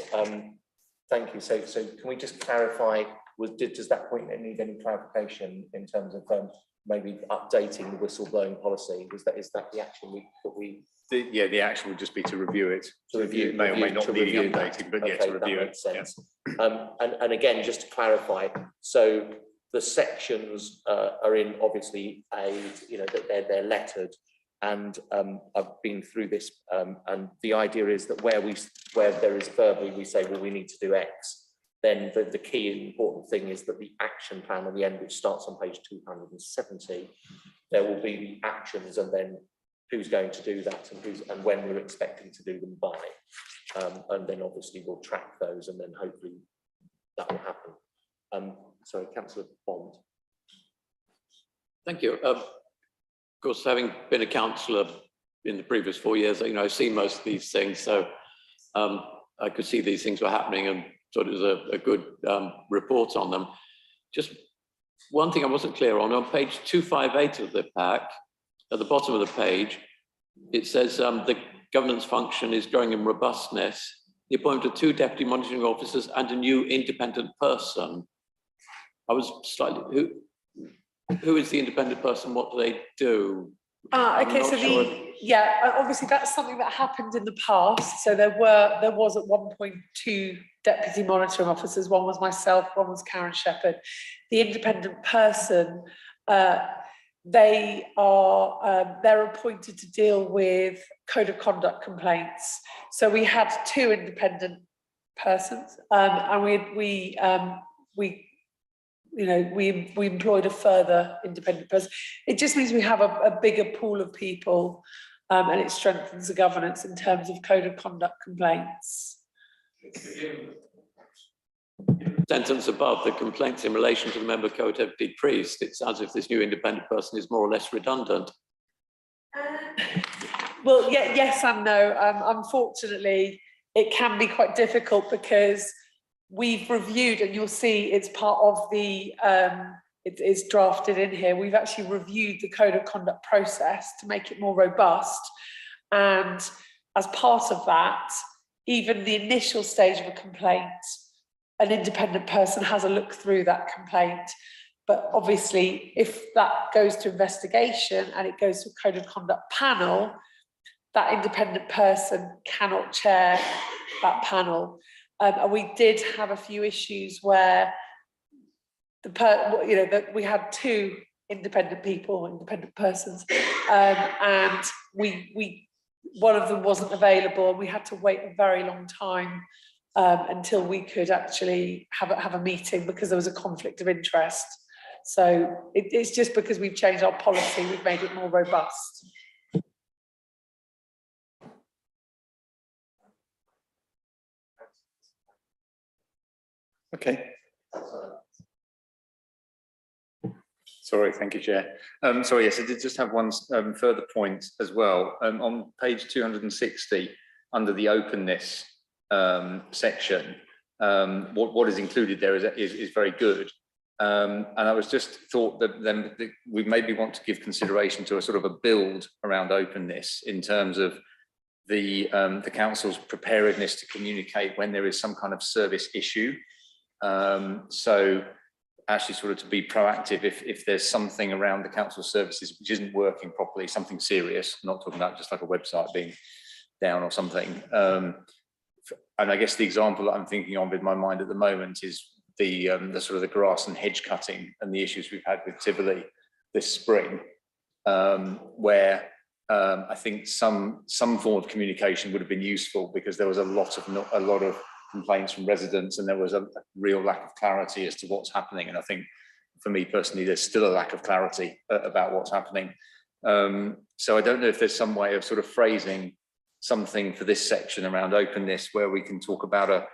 thank you. So can we just clarify, does that point need any clarification in terms of maybe updating the whistleblowing policy? Is that the action the action would just be to review it. To review, it may or may not need updating, but yeah, to review it. Sense. Yeah. And again, just to clarify, so the sections are in obviously that they're lettered, and I've been through this, and the idea is that where there is verbally we say, well, we need to do X, then the key and important thing is that the action plan at the end, which starts on page 270, there will be the actions, and then who's going to do that, and when we're expecting to do them by, and then obviously we'll track those, and then hopefully that will happen. Sorry, Councillor Bond. Thank you. Of course, having been a councillor in the previous 4 years, I've seen most of these things, so I could see these things were happening, and thought it was a good report on them. Just one thing I wasn't clear on page 258 of the pack, at the bottom of the page, it says the governance function is growing in robustness. The appointment of 2 deputy monitoring officers and a new independent person. I was slightly, who is the independent person? What do they do? Okay, so obviously that's something that happened in the past. So there was at one point 2 deputy monitoring officers. One was myself, one was Karen Shepherd. The independent person, they're appointed to deal with code of conduct complaints. So we had 2 independent persons, and we employed a further independent person. It just means we have a bigger pool of people, and it strengthens the governance in terms of code of conduct complaints. Sentence above, the complaints in relation to the member code have decreased. It sounds as if this new independent person is more or less redundant. Well, yes and no. Unfortunately, it can be quite difficult because we've reviewed, and you'll see it's part of the, it is drafted in here. We've actually reviewed the code of conduct process to make it more robust. And as part of that, even the initial stage of a complaint, an independent person has a look through that complaint. But obviously, if that goes to investigation and it goes to a code of conduct panel, that independent person cannot chair that panel. And we did have a few issues where we had 2 independent people, independent persons, and one of them wasn't available, and we had to wait a very long time until we could actually have a meeting because there was a conflict of interest. So it's just because we've changed our policy, we've made it more robust. Okay. Sorry, thank you, Chair. Sorry, yes, I did just have one further point as well. On page 260, under the openness section, what is included there is very good. And I was just thought that then we maybe want to give consideration to a sort of a build around openness in terms of the council's preparedness to communicate when there is some kind of service issue. So actually sort of to be proactive if there's something around the council services which isn't working properly, something serious, not talking about just like a website being down or something. And I guess the example that I'm thinking of in my mind at the moment is the sort of the grass and hedge cutting and the issues we've had with Tivoli this spring. where I think some form of communication would have been useful, because there was a lot of complaints from residents, and there was a real lack of clarity as to what's happening. And I think for me personally, there's still a lack of clarity about what's happening. So I don't know if there's some way of sort of phrasing something for this section around openness, where we can talk about a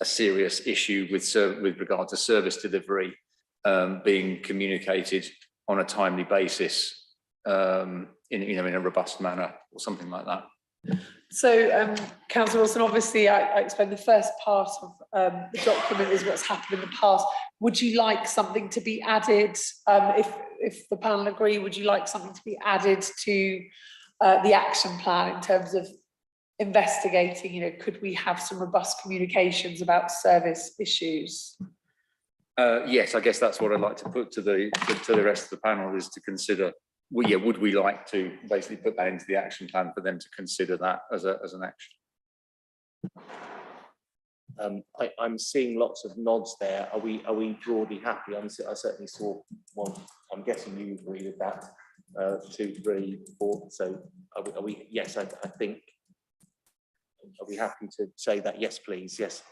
serious issue with regard to service delivery being communicated on a timely basis, in a robust manner, or something like that. So, Councillor Wilson, obviously I explained the first part of the document is what's happened in the past. Would you like something to be added, if the panel agree, would you like something to be added to the action plan in terms of investigating, could we have some robust communications about service issues? Yes, I guess that's what I'd like to put to the rest of the panel, is to consider, would we like to basically put that into the action plan for them to consider that as an action? I'm seeing lots of nods there. Are we broadly happy? I certainly saw one. I'm guessing you agree with that. 2, 3, 4. So are we? Yes, I think. Are we happy to say that? Yes, please. Yes.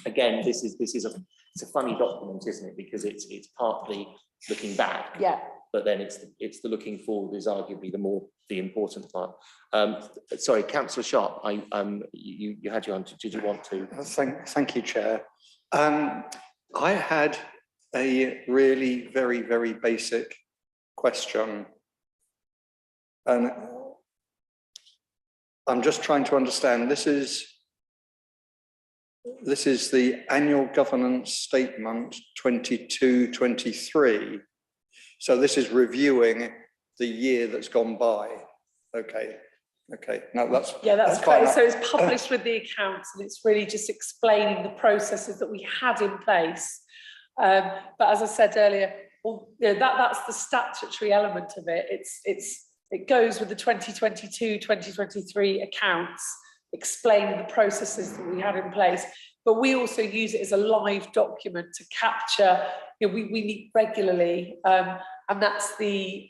Again, it's a funny document, isn't it? Because it's partly looking back. Yeah. But then it's the looking forward is arguably the important part. Sorry, Councillor Sharp, you had your hand. Did you want to? Thank you, Chair. I had a really very, very basic question, and I'm just trying to understand. This is the annual governance statement 22-23. So this is reviewing the year that's gone by. Okay. No, that's fine. So it's published with the accounts, and it's really just explaining the processes that we had in place. But as I said earlier, that's the statutory element of it. It goes with the 2022-2023 accounts, explaining the processes that we had in place. But we also use it as a live document to capture. We meet regularly, and that's the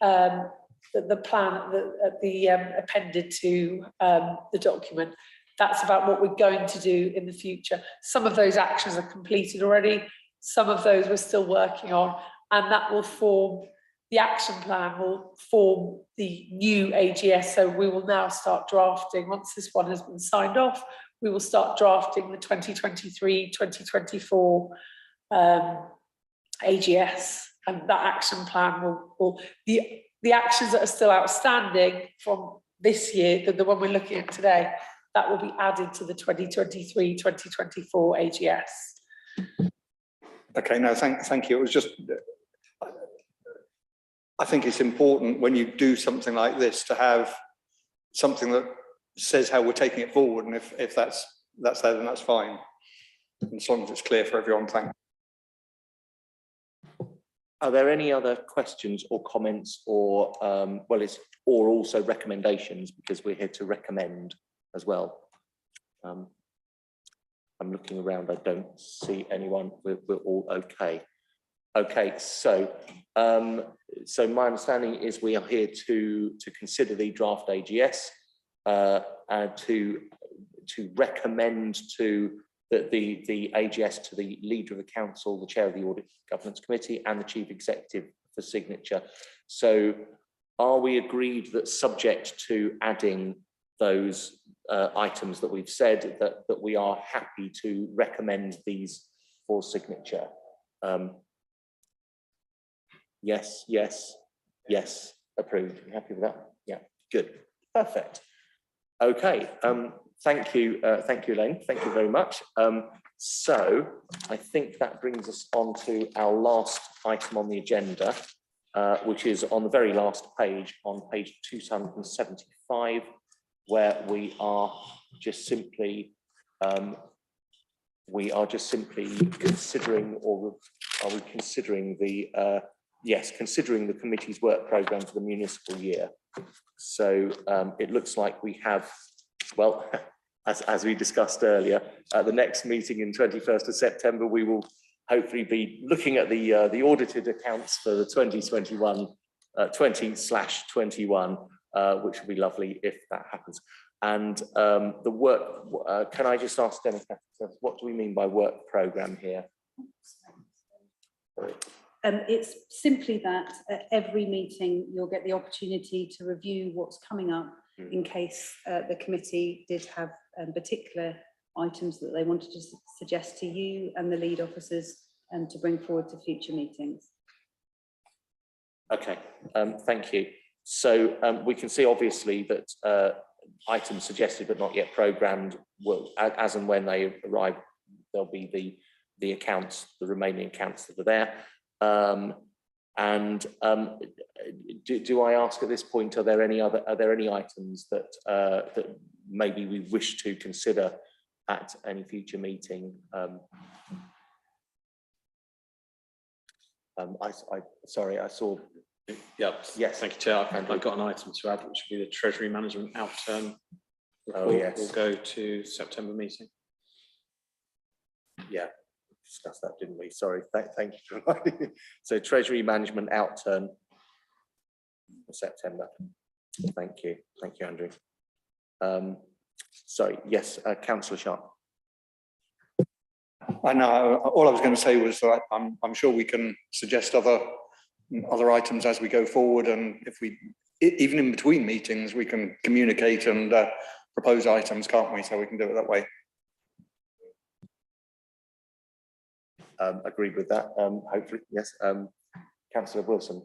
plan that appended to the document. That's about what we're going to do in the future. Some of those actions are completed already. Some of those we're still working on, and that will form. The action plan will form the new AGS. So we will now start drafting. Once this one has been signed off, we will start drafting the 2023-2024 AGS, and that action plan will the actions that are still outstanding from this year, the one we're looking at today, that will be added to the 2023-2024 AGS. Okay, no, thank you. It was just, I think it's important when you do something like this to have something that says how we're taking it forward, and if that's there, then that's fine, as long as it's clear for everyone. Thank you. Are there any other questions or comments, or or also recommendations, because we're here to recommend as well? I'm looking around. I don't see anyone. We're all okay. Okay, so my understanding is we are here to consider the draft AGS, and to recommend to the AGS to the leader of the council, the chair of the Audit Governance Committee, and the chief executive for signature. So are we agreed that, subject to adding those items that we've said, that we are happy to recommend these for signature? Yes, approved. You happy with that? Yeah, good, perfect. Okay, thank you, Elaine. Thank you very much. So I think that brings us on to our last item on the agenda, which is on the very last page, on page 275, where we are just simply considering, or are we considering the considering the committee's work programme for the municipal year. So it looks like we have, well, as we discussed earlier, at the next meeting in 21st of September, we will hopefully be looking at the audited accounts for the 2021 20/21, which would be lovely if that happens. And the work, can I just ask Democratic Services, what do we mean by work programme here? It's simply that at every meeting you'll get the opportunity to review what's coming up in case the committee did have particular items that they wanted to suggest to you and the lead officers to bring forward to future meetings. Okay, thank you. So we can see obviously that items suggested but not yet programmed will, as and when they arrive, there'll be the accounts, the remaining accounts that are there. Do I ask at this point, are there any items that that maybe we wish to consider at any future meeting? Sorry, I saw. Yeah, yes. Thank you, Chair. I've got an item to add, which would be the Treasury Management outturn report. Oh, yes. Will go to September meeting. Yeah, discussed that, didn't we? Sorry, thank you for reminding me. So Treasury Management outturn for September. Thank you, Andrew. Sorry, yes, Councillor Sharp. I know, all I was going to say was that I'm sure we can suggest other items as we go forward, and if we, even in between meetings, we can communicate and propose items, can't we? So we can do it that way. Agreed with that, hopefully, yes. Councillor Wilson.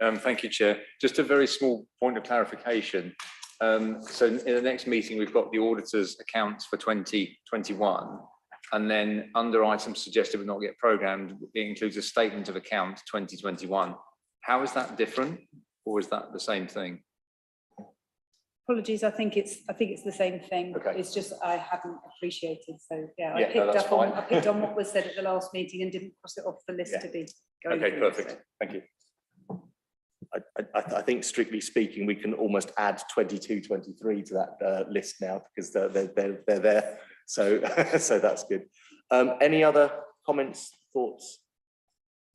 Thank you, Chair. Just a very small point of clarification. So in the next meeting, we've got the auditor's accounts for 2021. And then under items suggested but not yet programmed, it includes a statement of account 2021. How is that different, or is that the same thing? Apologies, I think it's the same thing. Okay. It's just I hadn't appreciated. So yeah, I picked on what was said at the last meeting and didn't cross it off the list to be going Okay, through, perfect. so. Thank you. I think strictly speaking, we can almost add 22, 23 to that list now because they're there. So, so that's good. Any other comments, thoughts?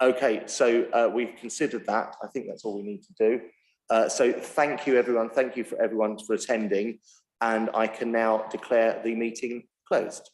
Okay, so we've considered that. I think that's all we need to do. So thank you, everyone. Thank you for everyone for attending. And I can now declare the meeting closed.